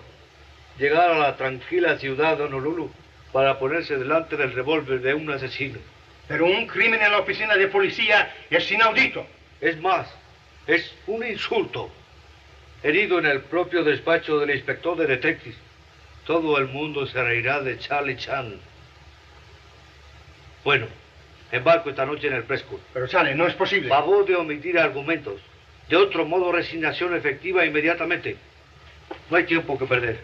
Llegar a la tranquila ciudad de Honolulu para ponerse delante del revólver de un asesino. Pero un crimen en la oficina de policía es inaudito. Es más, es un insulto. Herido en el propio despacho del inspector de detectives. Todo el mundo se reirá de Charlie Chan. Bueno, embarco esta noche en el Prescott. Pero, Chale, no es posible. Favor de omitir argumentos. De otro modo, resignación efectiva inmediatamente. No hay tiempo que perder.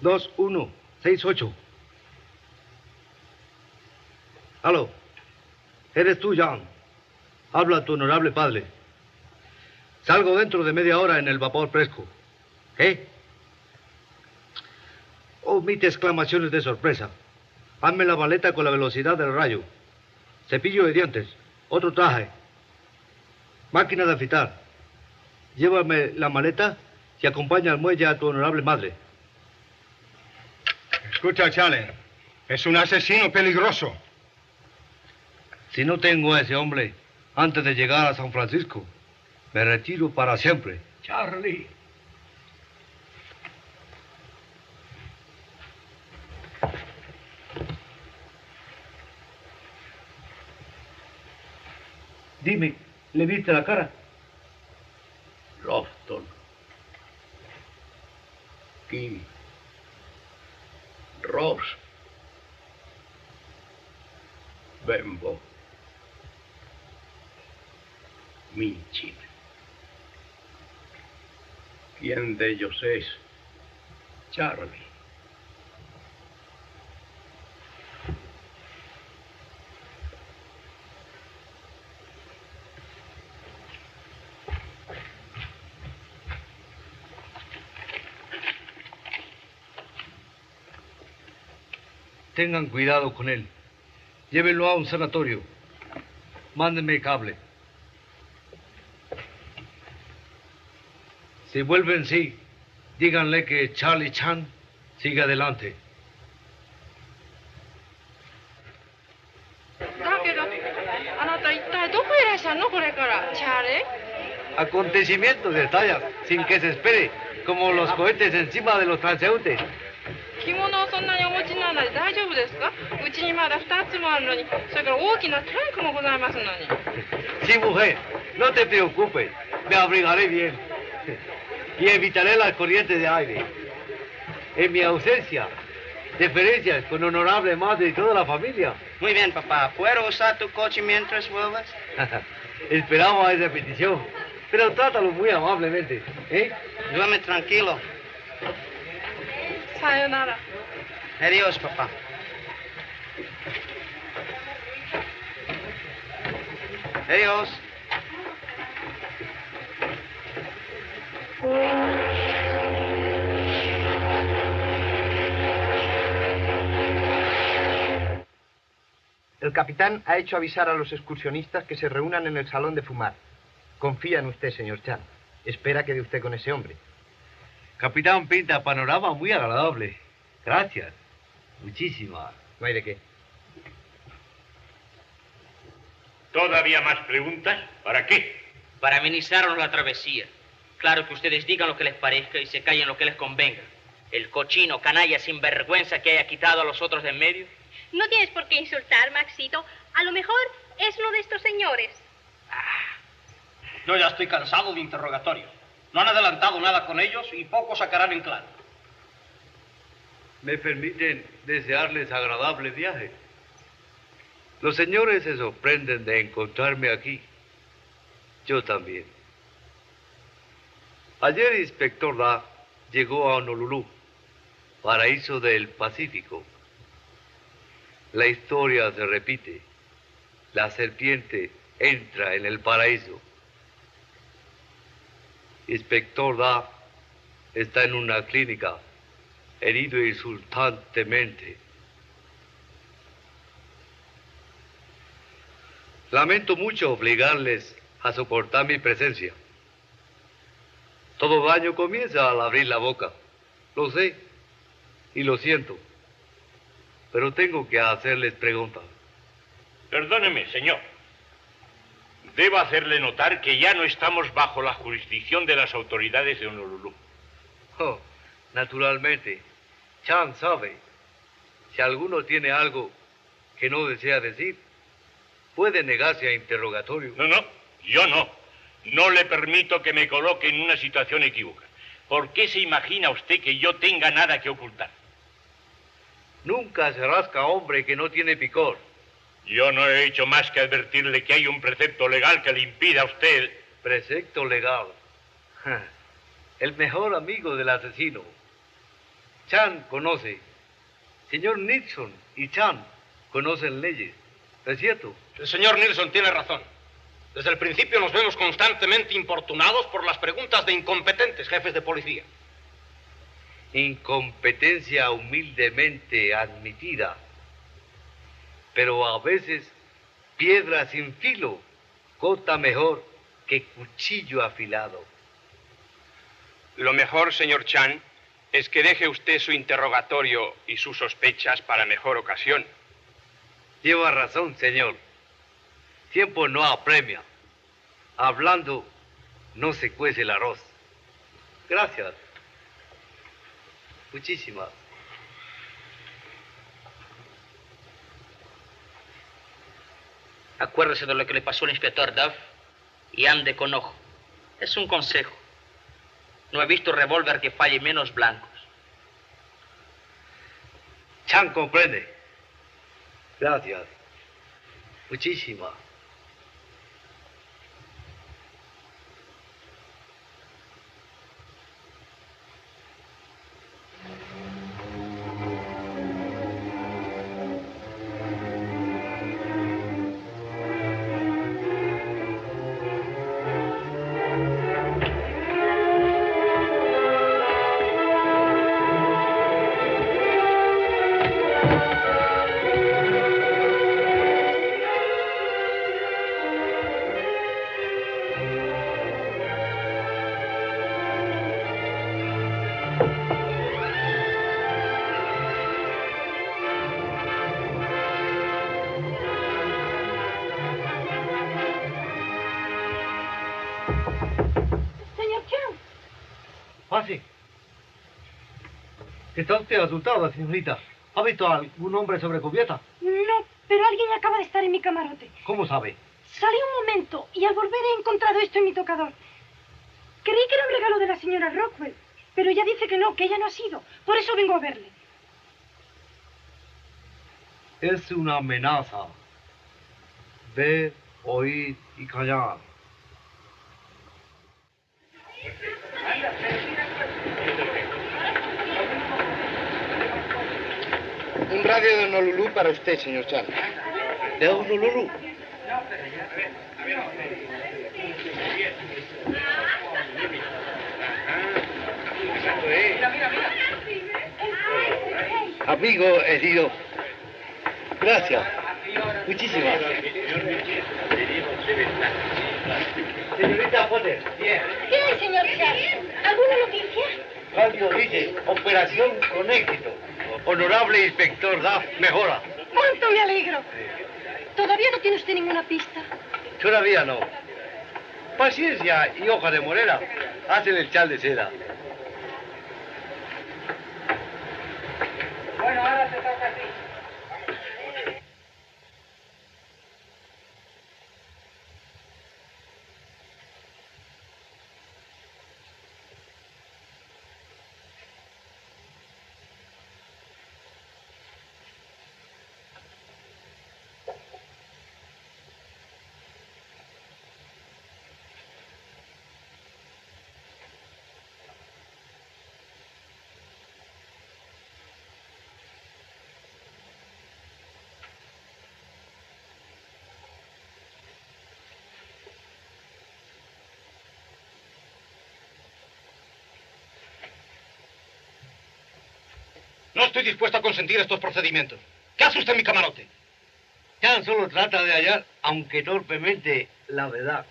Dos, 1, 6, 8. Aló. ¿Eres tú, John? Habla tu honorable padre. Salgo dentro de media hora en el vapor Prescott. ¿Qué? Omite exclamaciones de sorpresa. Hazme la maleta con la velocidad del rayo. Cepillo de dientes. Otro traje. Máquina de afeitar. Llévame la maleta y acompaña al muelle a tu honorable madre. Escucha, Chale. Es un asesino peligroso. Si no tengo a ese hombre antes de llegar a San Francisco, me retiro para siempre. Charlie. Dime, ¿le viste la cara? Lofton. Kim. Ross. Bembo. Minchin. ¿Quién de ellos es Charlie? Tengan cuidado con él. Llévenlo a un sanatorio. Mándenme cable. Si vuelven, sí, díganle que Charlie Chan sigue adelante. Acontecimientos detallan sin que se espere, como los cohetes encima de los transeúntes. 着物をそんなにお持ちにならないで大丈夫ですか？うちにまだ2つもあるのに、それから大きなトランクもございますのに。Sí, mujer, no te preocupes, me abrigaré bien y evitaré las corrientes de aire. En mi ausencia, deferencias con honorable madre y toda la familia. Muy bien, papá. ¿Puedo usar tu coche mientras vuelvas? Esperamos a esa petición, pero trátalo muy amablemente, ¿eh? Duerme tranquilo. Sayonara. Adiós, papá. Adiós. El capitán ha hecho avisar a los excursionistas que se reúnan en el salón de fumar. Confía en usted, señor Chan. Espera que dé usted con ese hombre. Capitán pinta panorama muy agradable. Gracias. Muchísimas. No hay de qué. ¿Todavía más preguntas? ¿Para qué? Para amenizarnos la travesía. Claro que ustedes digan lo que les parezca y se callen lo que les convenga. El cochino, canalla, sinvergüenza que haya quitado a los otros de en medio. No tienes por qué insultar, Maxito. A lo mejor es uno de estos señores. Yo ya estoy cansado de interrogatorios. No han adelantado nada con ellos y poco sacarán en claro. ¿Me permiten desearles agradable viaje? Los señores se sorprenden de encontrarme aquí. Yo también. Ayer el inspector Da llegó a Honolulu, paraíso del Pacífico. La historia se repite. La serpiente entra en el paraíso. Inspector Duff está en una clínica, herido insultantemente. Lamento mucho obligarles a soportar mi presencia. Todo daño comienza al abrir la boca. Lo sé y lo siento. Pero tengo que hacerles preguntas. Perdóneme, señor. Debo hacerle notar que ya no estamos bajo la jurisdicción de las autoridades de Honolulu. Oh, naturalmente. Chan sabe. Si alguno tiene algo que no desea decir, puede negarse a interrogatorio. No, yo no. No le permito que me coloque en una situación equívoca. ¿Por qué se imagina usted que yo tenga nada que ocultar? Nunca se rasca hombre que no tiene picor. Yo no he hecho más que advertirle que hay un precepto legal que le impida a usted... ¿Precepto legal? El mejor amigo del asesino. Chan conoce. Señor Nixon y Chan conocen leyes. ¿Es cierto? El señor Nilsson tiene razón. Desde el principio nos vemos constantemente importunados por las preguntas de incompetentes jefes de policía. Incompetencia humildemente admitida. Pero a veces piedra sin filo corta mejor que cuchillo afilado. Lo mejor, señor Chan, es que deje usted su interrogatorio y sus sospechas para mejor ocasión. Lleva razón, señor. Tiempo no apremia. Hablando no se cuece el arroz. Gracias. Muchísimas. Acuérdese de lo que le pasó al inspector Duff y ande con ojo. Es un consejo. No he visto revólver que falle menos blancos. Chan comprende. Gracias. Muchísimas. Pase. ¿Está usted asustada, señorita? ¿Ha visto a algún hombre sobre cubierta? No, pero alguien acaba de estar en mi camarote. ¿Cómo sabe? Salí un momento y al volver he encontrado esto en mi tocador. Creí que era un regalo de la señora Rockwell, pero ella dice que no, que ella no ha sido. Por eso vengo a verle. Es una amenaza. Ver, oír y callar. Un radio de Honolulu para usted, señor Chan. ¿De Honolulu? Amigo herido. Gracias. Muchísimas. Señorita Potter. ¿Qué hay, señor Chan? ¿Alguna noticia? Radio dice, operación con éxito. Honorable inspector Duff, mejora. ¡Cuánto me alegro! ¿Todavía no tiene usted ninguna pista? Todavía no. Paciencia y hoja de morera hacen el chal de seda. Bueno, ahora te toca a ti. No estoy dispuesto a consentir estos procedimientos. ¿Qué hace usted en mi camarote? Chan solo trata de hallar, aunque torpemente, la verdad.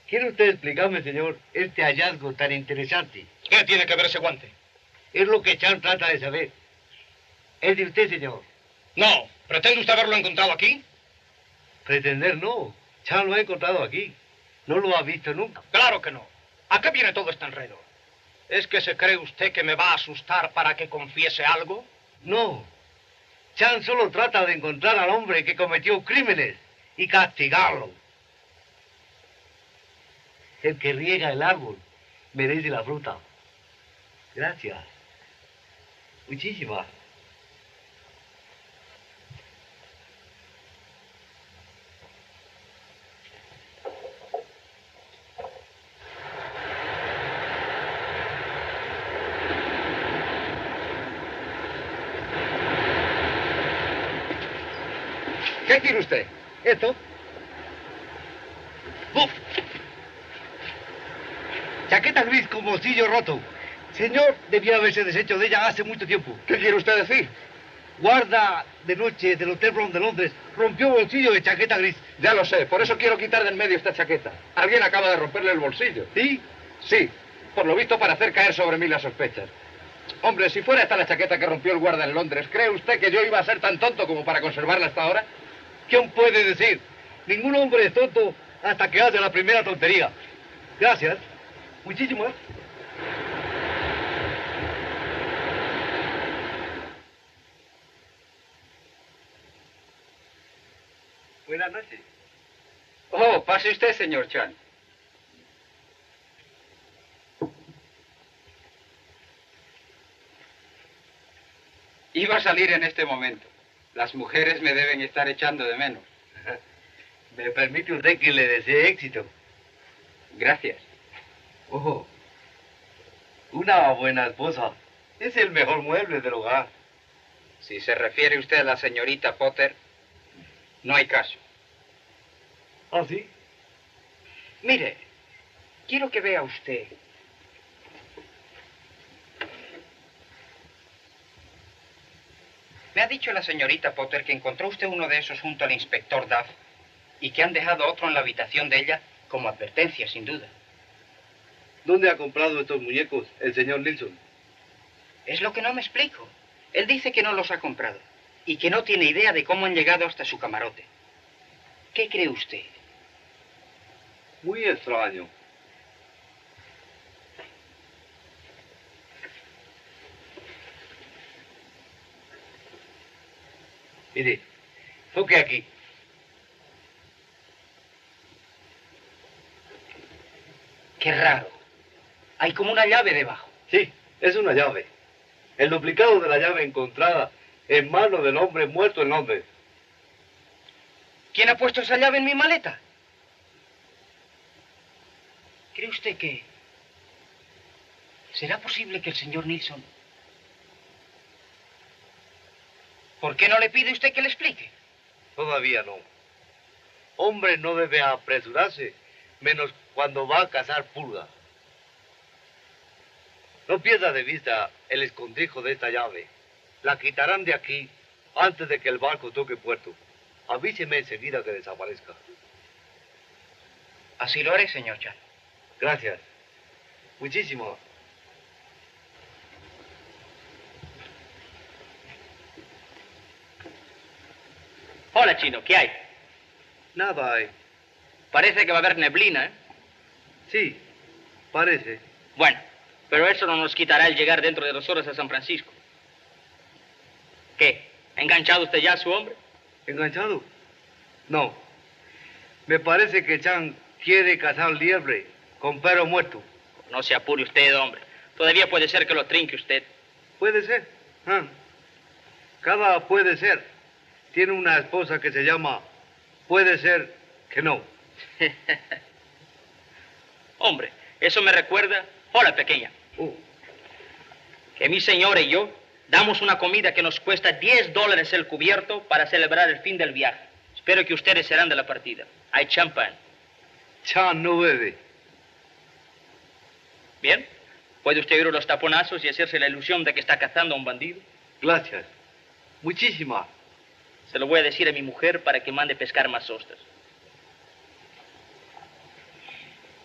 ¿Quiere usted explicarme, señor, este hallazgo tan interesante? ¿Qué tiene que ver ese guante? Es lo que Chan trata de saber. ¿Es de usted, señor? No. ¿Pretende usted haberlo encontrado aquí? Pretender no. Chan lo ha encontrado aquí. No lo ha visto nunca. Claro que no. ¿A qué viene todo este enredo? ¿Es que se cree usted que me va a asustar para que confiese algo? No. Chan solo trata de encontrar al hombre que cometió crímenes y castigarlo. El que riega el árbol merece la fruta. Gracias. Muchísimas. ¿Qué quiere usted? Esto. ¡Buf! Chaqueta gris con bolsillo roto. Señor, debía haberse deshecho de ella hace mucho tiempo. ¿Qué quiere usted decir? Guarda de noche del Hotel Brown de Londres rompió bolsillo de chaqueta gris. Ya lo sé, por eso quiero quitar del medio esta chaqueta. Alguien acaba de romperle el bolsillo. ¿Sí? Sí, por lo visto para hacer caer sobre mí las sospechas. Hombre, si fuera esta la chaqueta que rompió el guarda en Londres, ¿cree usted que yo iba a ser tan tonto como para conservarla hasta ahora? ¿Quién puede decir? Ningún hombre es tonto hasta que hace la primera tontería. Gracias. Muchísimas. Buenas noches. Oh, pase usted, señor Chan. Iba a salir en este momento. Las mujeres me deben estar echando de menos. ¿Me permite usted que le desee éxito? Gracias. Ojo, una buena esposa es el mejor mueble del hogar. Si se refiere usted a la señorita Potter, no hay caso. ¿Ah, sí? Mire, quiero que vea usted. Me ha dicho la señorita Potter que encontró usted uno de esos junto al inspector Duff y que han dejado otro en la habitación de ella como advertencia, sin duda. ¿Dónde ha comprado estos muñecos el señor Nilsson? Es lo que no me explico. Él dice que no los ha comprado y que no tiene idea de cómo han llegado hasta su camarote. ¿Qué cree usted? Muy extraño. Mire, toque aquí. Qué raro. Hay como una llave debajo. Sí, es una llave. El duplicado de la llave encontrada en manos del hombre muerto en Londres. ¿Quién ha puesto esa llave en mi maleta? ¿Cree usted que será posible que el señor Nilsson... ¿Por qué no le pide usted que le explique? Todavía no. Hombre no debe apresurarse, menos cuando va a cazar pulgas. No pierda de vista el escondrijo de esta llave. La quitarán de aquí antes de que el barco toque puerto. Avíseme enseguida que desaparezca. Así lo haré, señor Chan. Gracias. Muchísimo. Hola, Chino, ¿qué hay? Nada hay. Parece que va a haber neblina, ¿eh? Sí, parece. Bueno, pero eso no nos quitará el llegar dentro de 2 horas a San Francisco. ¿Qué? ¿Ha enganchado usted ya a su hombre? ¿Enganchado? No. Me parece que Chan quiere cazar liebre con perro muerto. No se apure usted, hombre. Todavía puede ser que lo trinque usted. Puede ser. Cada puede ser. Tiene una esposa que se llama puede ser que no. Hombre, eso me recuerda... Hola, pequeña. Que mi señora y yo damos una comida que nos cuesta $10 el cubierto para celebrar el fin del viaje. Espero que ustedes serán de la partida. Hay champán. Chan no bebe. Bien. ¿Puede usted oír los taponazos y hacerse la ilusión de que está cazando a un bandido? Gracias. Muchísimas. Se lo voy a decir a mi mujer para que mande pescar más ostras.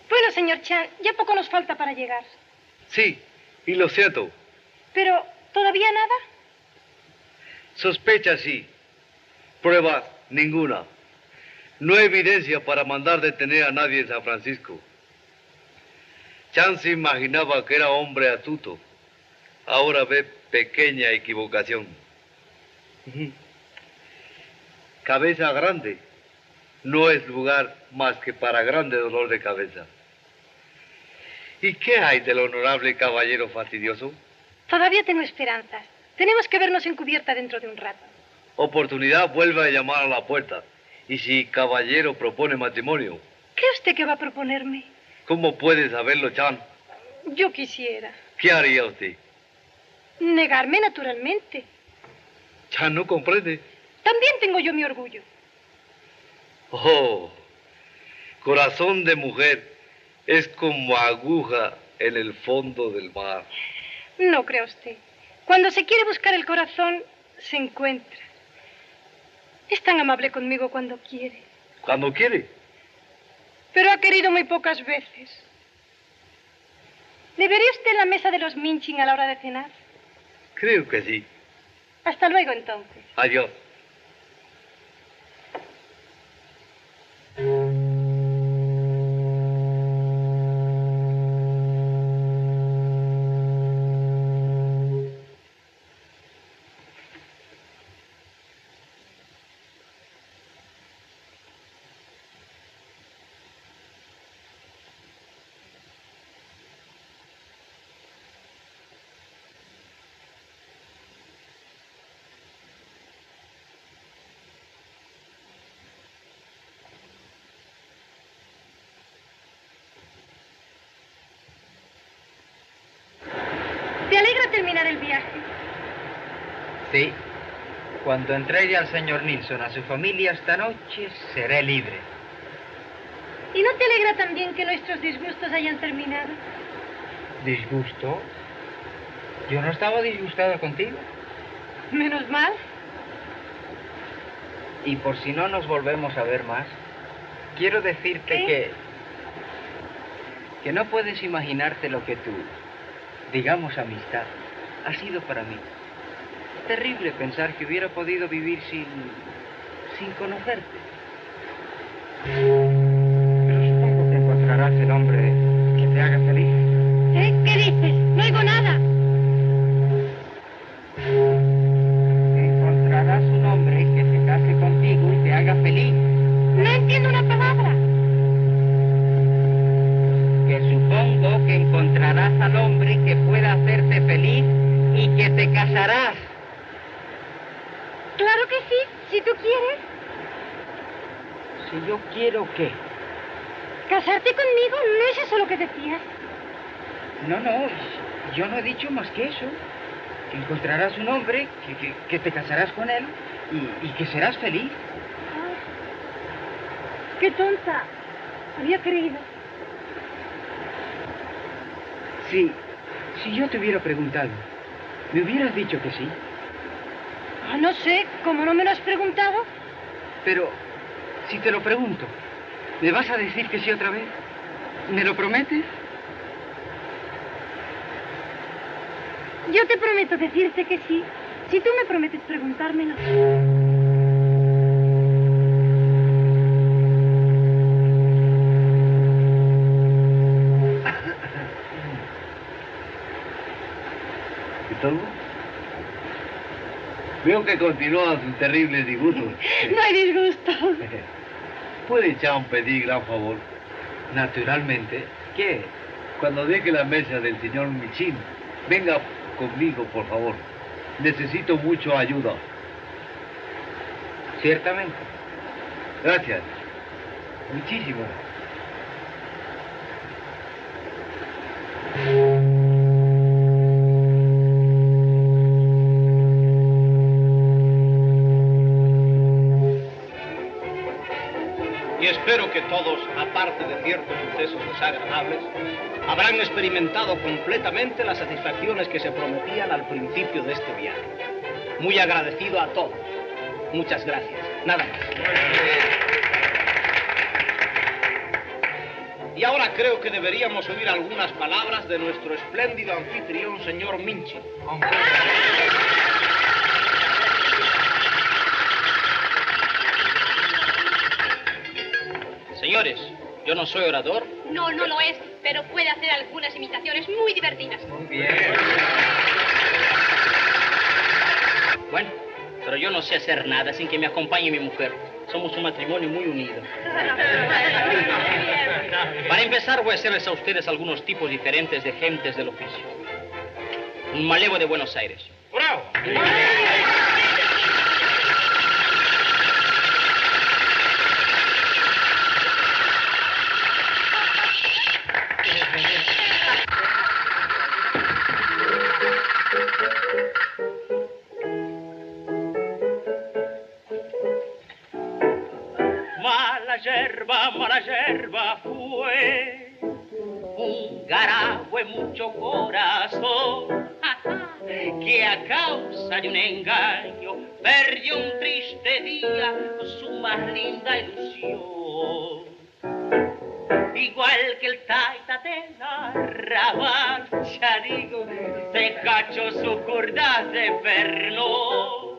Bueno, señor Chan, ya poco nos falta para llegar. Sí, y lo cierto. Pero, ¿todavía nada? Sospecha sí. Pruebas ninguna. No hay evidencia para mandar detener a nadie en San Francisco. Chan se imaginaba que era hombre astuto. Ahora ve pequeña equivocación. Cabeza grande no es lugar más que para grande dolor de cabeza. ¿Y qué hay del honorable caballero fastidioso? Todavía tengo esperanzas. Tenemos que vernos en cubierta dentro de un rato. Oportunidad vuelve a llamar a la puerta. Y si caballero propone matrimonio, ¿Cree usted que va a proponerme? ¿cómo puede saberlo, Chan? Yo quisiera. ¿Qué haría usted? Negarme, naturalmente. Chan no comprende. También tengo yo mi orgullo. Oh, corazón de mujer es como aguja en el fondo del mar. No crea usted. Cuando se quiere buscar el corazón, se encuentra. Es tan amable conmigo cuando quiere. ¿Cuando quiere? Pero ha querido muy pocas veces. ¿Le vería usted en la mesa de los Minchin a la hora de cenar? Creo que sí. Hasta luego, entonces. Adiós. ¿Te alegra terminar el viaje? Sí. Cuando entregue al señor Nilsson a su familia esta noche, seré libre. ¿Y no te alegra también que nuestros disgustos hayan terminado? ¿Disgusto? Yo no estaba disgustado contigo. Menos mal. Y por si no nos volvemos a ver más, quiero decirte que no puedes imaginarte lo que tú, digamos, amistad, ha sido para mí. Terrible pensar que hubiera podido vivir sin conocerte. Pero supongo que encontrarás el hombre que te haga feliz. ¿Qué dices? No oigo nada. Encontrarás un hombre que se case contigo y te haga feliz. No entiendo una palabra. Que supongo que encontrarás al hombre que pueda hacerte feliz y que te casarás. Claro que sí, si tú quieres. Si yo quiero, ¿qué? ¿Casarte conmigo? ¿No es eso lo que decías? No, yo no he dicho más que eso. Que encontrarás un hombre, que te casarás con él y que serás feliz. ¡Qué tonta! Había creído. Si yo te hubiera preguntado, ¿me hubieras dicho que sí? No sé, ¿cómo no me lo has preguntado? Pero, si te lo pregunto, ¿me vas a decir que sí otra vez? ¿Me lo prometes? Yo te prometo decirte que sí, si tú me prometes preguntármelo. ¿Y todo? Veo que continúan sus terribles disgustos. No hay disgusto. ¿Puede Chan pedir gran favor? Naturalmente. ¿Qué? Cuando deje la mesa del señor Michin, venga conmigo, por favor. Necesito mucho ayuda. Ciertamente. Gracias. Muchísimas. Y espero que todos, aparte de ciertos sucesos desagradables, habrán experimentado completamente las satisfacciones que se prometían al principio de este viaje. Muy agradecido a todos. Muchas gracias. Nada más. Y ahora creo que deberíamos oír algunas palabras de nuestro espléndido anfitrión, señor Minchi. Señores, yo no soy orador. No, no lo es, pero puede hacer algunas imitaciones muy divertidas. Muy bien. Bueno, pero yo no sé hacer nada sin que me acompañe mi mujer. Somos un matrimonio muy unido. Para empezar, voy a hacerles a ustedes algunos tipos diferentes de gentes del oficio. Un malevo de Buenos Aires. ¡Bravo! Mala yerba fue un garagüe mucho corazón que a causa de un engaño perdió un triste día su más linda ilusión. Igual que el taita de la arrabal, ya digo, se cachó su cordaz de perno,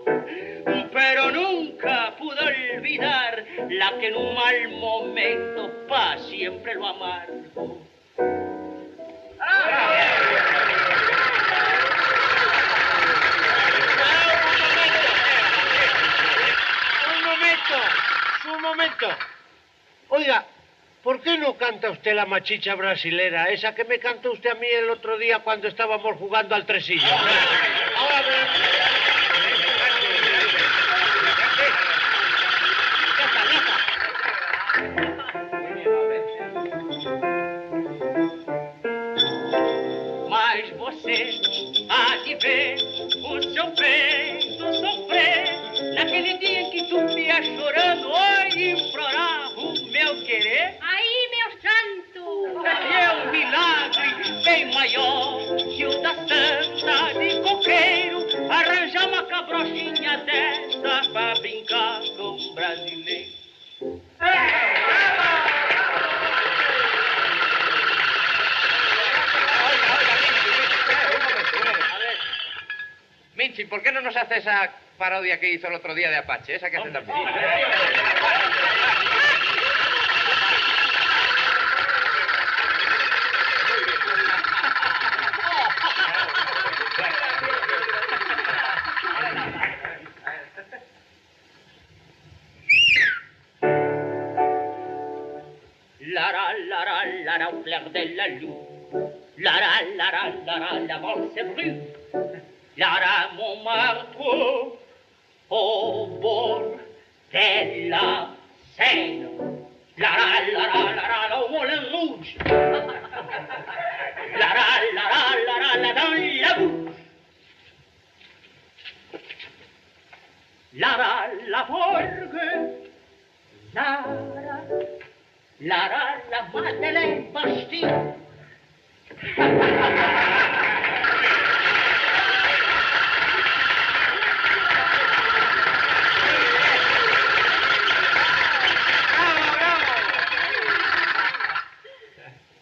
pero nunca pudo olvidar la que en un mal momento pa' siempre lo amargó. Un momento. Oiga, ¿por qué no canta usted la machicha brasilera, esa que me cantó usted a mí el otro día cuando estábamos jugando al tresillo? Mas você há de ver o seu peito sofrer naquele dia em que tu via chorando, oi, implorava o meu querer. Aí, meu santo! É um milagre bem maior que o da Santa de Coqueiro arranjar uma cabrochinha dessa pra brincar com o brasileiro. Minchi, ¿por qué no nos hace esa parodia que hizo el otro día de Apache? Esa que hace también. La, au clair de la lune. La valse brûle. La, mon marteau, au bord de la Seine. La, au moulin rouge. La, dans la bouche. La forgue. La Madeleine Bastille.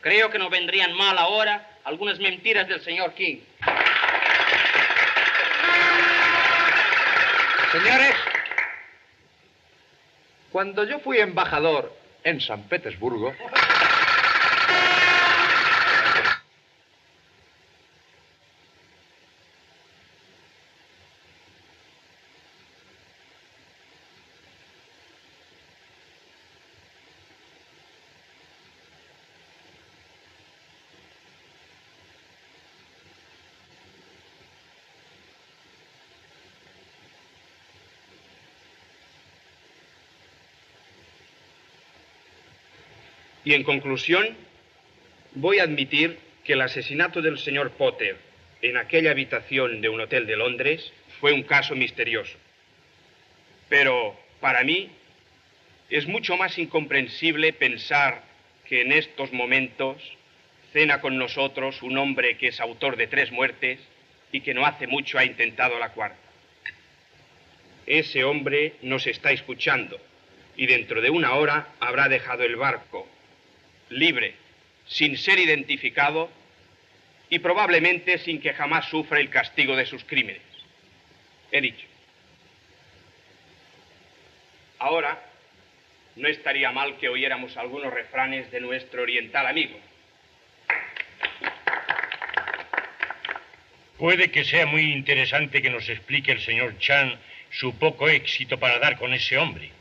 Creo que no vendrían mal ahora algunas mentiras del señor King. Señores, cuando yo fui embajador en San Petersburgo, y en conclusión, voy a admitir que el asesinato del señor Potter en aquella habitación de un hotel de Londres fue un caso misterioso. Pero, para mí, Es mucho más incomprensible pensar que en estos momentos cena con nosotros un hombre que es autor de 3 muertes y que no hace mucho ha intentado la 4ª. Ese hombre nos está escuchando y dentro de 1 hora habrá dejado el barco libre, sin ser identificado y probablemente sin que jamás sufra el castigo de sus crímenes. He dicho. Ahora, no estaría mal que oyéramos algunos refranes de nuestro oriental amigo. Puede que sea muy interesante que nos explique el señor Chan su poco éxito para dar con ese hombre.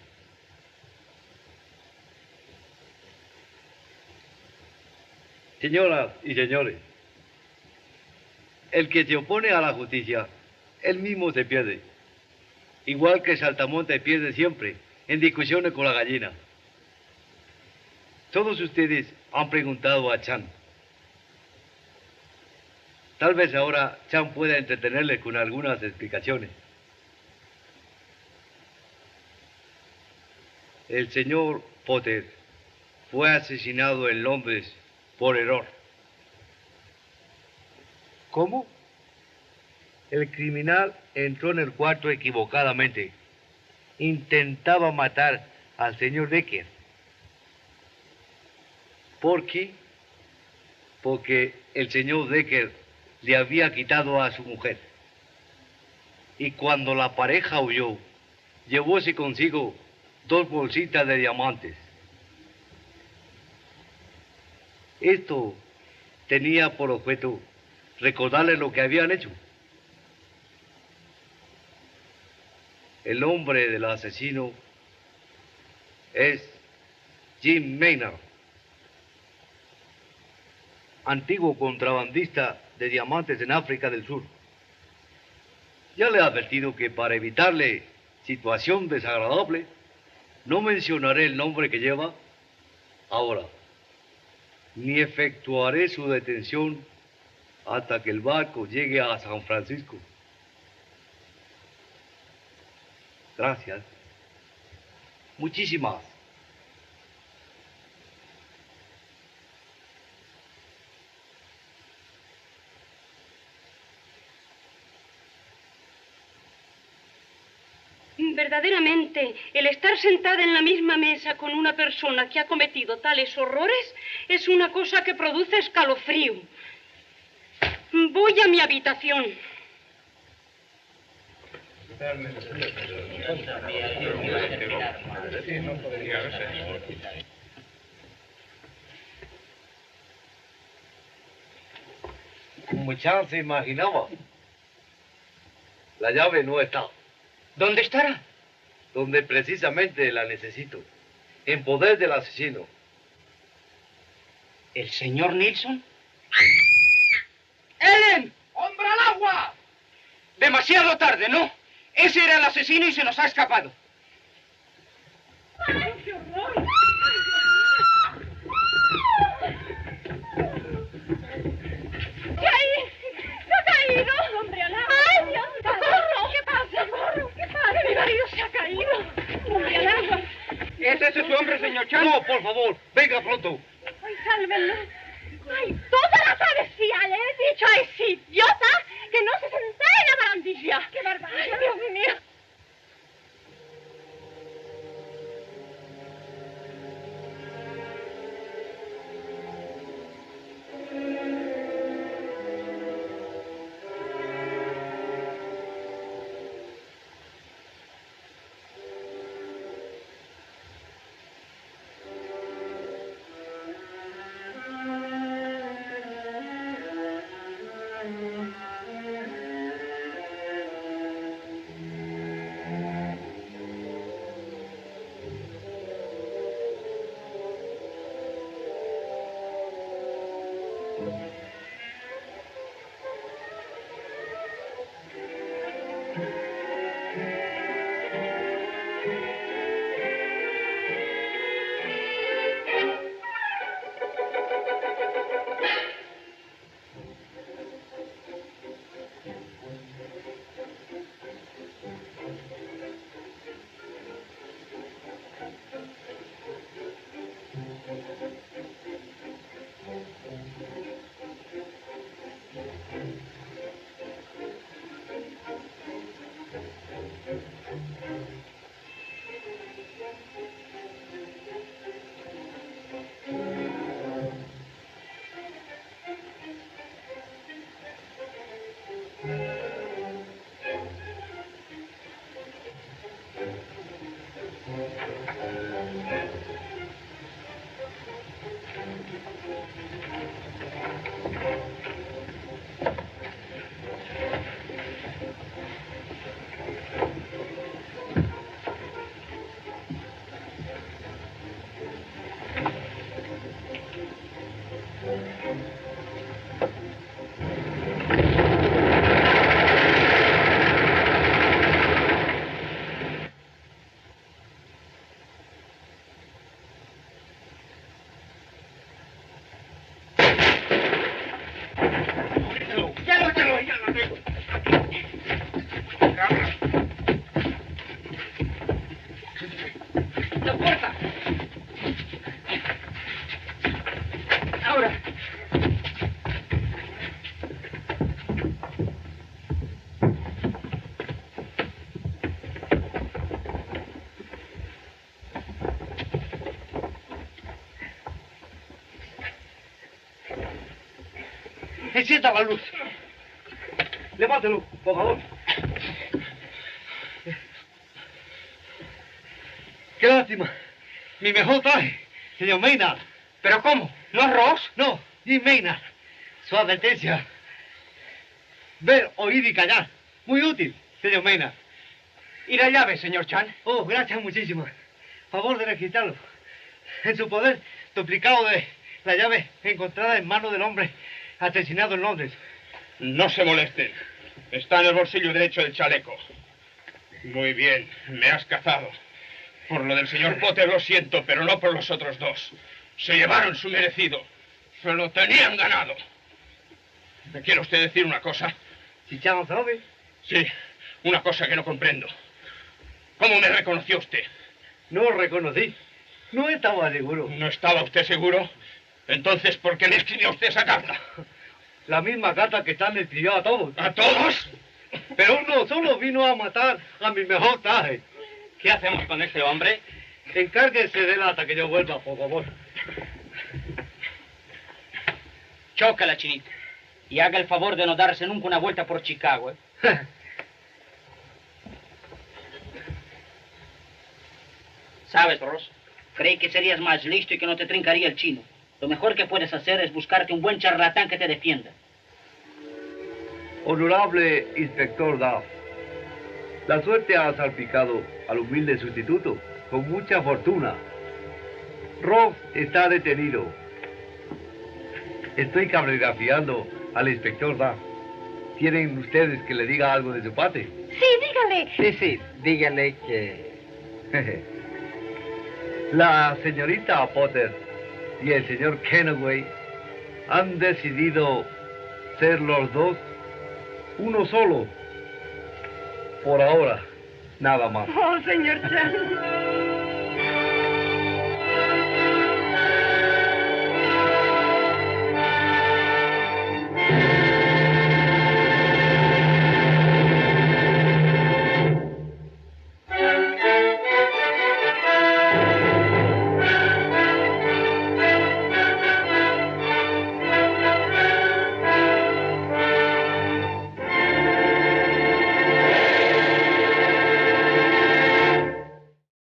Señoras y señores, el que se opone a la justicia, él mismo se pierde. Igual que Saltamonte pierde siempre en discusiones con la gallina. Todos ustedes han preguntado a Chan. Tal vez ahora Chan pueda entretenerles con algunas explicaciones. El señor Potter fue asesinado en Londres por error. ¿Cómo? El criminal entró en el cuarto equivocadamente. Intentaba matar al señor Decker. ¿Por qué? Porque el señor Decker le había quitado a su mujer. Y cuando la pareja huyó, llevóse consigo 2 bolsitas de diamantes. Esto tenía por objeto recordarles lo que habían hecho. El nombre del asesino es Jim Maynard, antiguo contrabandista de diamantes en África del Sur. Ya le he advertido que para evitarle situación desagradable, no mencionaré el nombre que lleva ahora, ni efectuaré su detención hasta que el barco llegue a San Francisco. Gracias. Muchísimas. Verdaderamente, el estar sentada en la misma mesa con una persona que ha cometido tales horrores es una cosa que produce escalofrío. Voy a mi habitación. Como Chan se imaginaba, la llave no está. ¿Dónde estará? Donde precisamente la necesito, en poder del asesino. ¿El señor Nilsson? ¡Ellen! ¡Hombre al agua! Demasiado tarde, ¿no? Ese era el asesino y se nos ha escapado. ¡Qué horror! ¡Se ha caído! ¡Hombre al agua! ¡Ay, Dios! ¡Socorro! ¿Qué pasa? ¡Socorro! ¿Qué pasa? ¡Mi marido se ha caído! ¡Hombre al agua! ¿Es ese su hombre, señor Chan? No, por favor, venga pronto. ¡Ay, sálvenlo! ¡Ay, toda la travesía le he dicho a ese idiota que no se sentara en la barandilla! ¡Qué barbaridad! ¡Dios mío! Encienda la luz. Levántelo, por favor. Qué lástima. Mi mejor traje, señor Maynard. ¿Pero cómo? ¿No es Ross? No, Jim Maynard. Su advertencia. Ver, oír y callar. Muy útil, señor Maynard. ¿Y la llave, señor Chan? Oh, gracias muchísimo. Favor de registrarlo. En su poder, duplicado de la llave encontrada en manos del hombre asesinado en Londres. No se molesten. Está en el bolsillo derecho del chaleco. Muy bien, me has cazado. Por lo del señor Potter lo siento, pero no por los otros dos. Se llevaron su merecido. Se lo tenían ganado. ¿Me quiere usted decir una cosa? ¿Si ya lo sabe? Sí, una cosa que no comprendo. ¿Cómo me reconoció usted? No lo reconocí. No estaba seguro. ¿No estaba usted seguro? Entonces, ¿por qué me escribió usted esa carta? La misma carta que Stan escribió a todos. ¿A todos? Pero uno solo vino a matar a mi mejor traje. ¿Qué hacemos con este hombre? Encárguese de él hasta que yo vuelva, por favor. Chócala, Chinito. Y haga el favor de no darse nunca una vuelta por Chicago, ¿eh? ¿Sabes, Ross? Creí que serías más listo y que no te trincaría el chino. Lo mejor que puedes hacer es buscarte un buen charlatán que te defienda. Honorable inspector Duff, la suerte ha salpicado al humilde sustituto con mucha fortuna. Ross está detenido. Estoy cabregrafiando al inspector Duff. ¿Quieren ustedes que le diga algo de su parte? Sí, dígale. Sí, dígale que... La señorita Potter y el señor Kenaway han decidido ser los dos uno solo. Por ahora, nada más. Oh, señor Chan.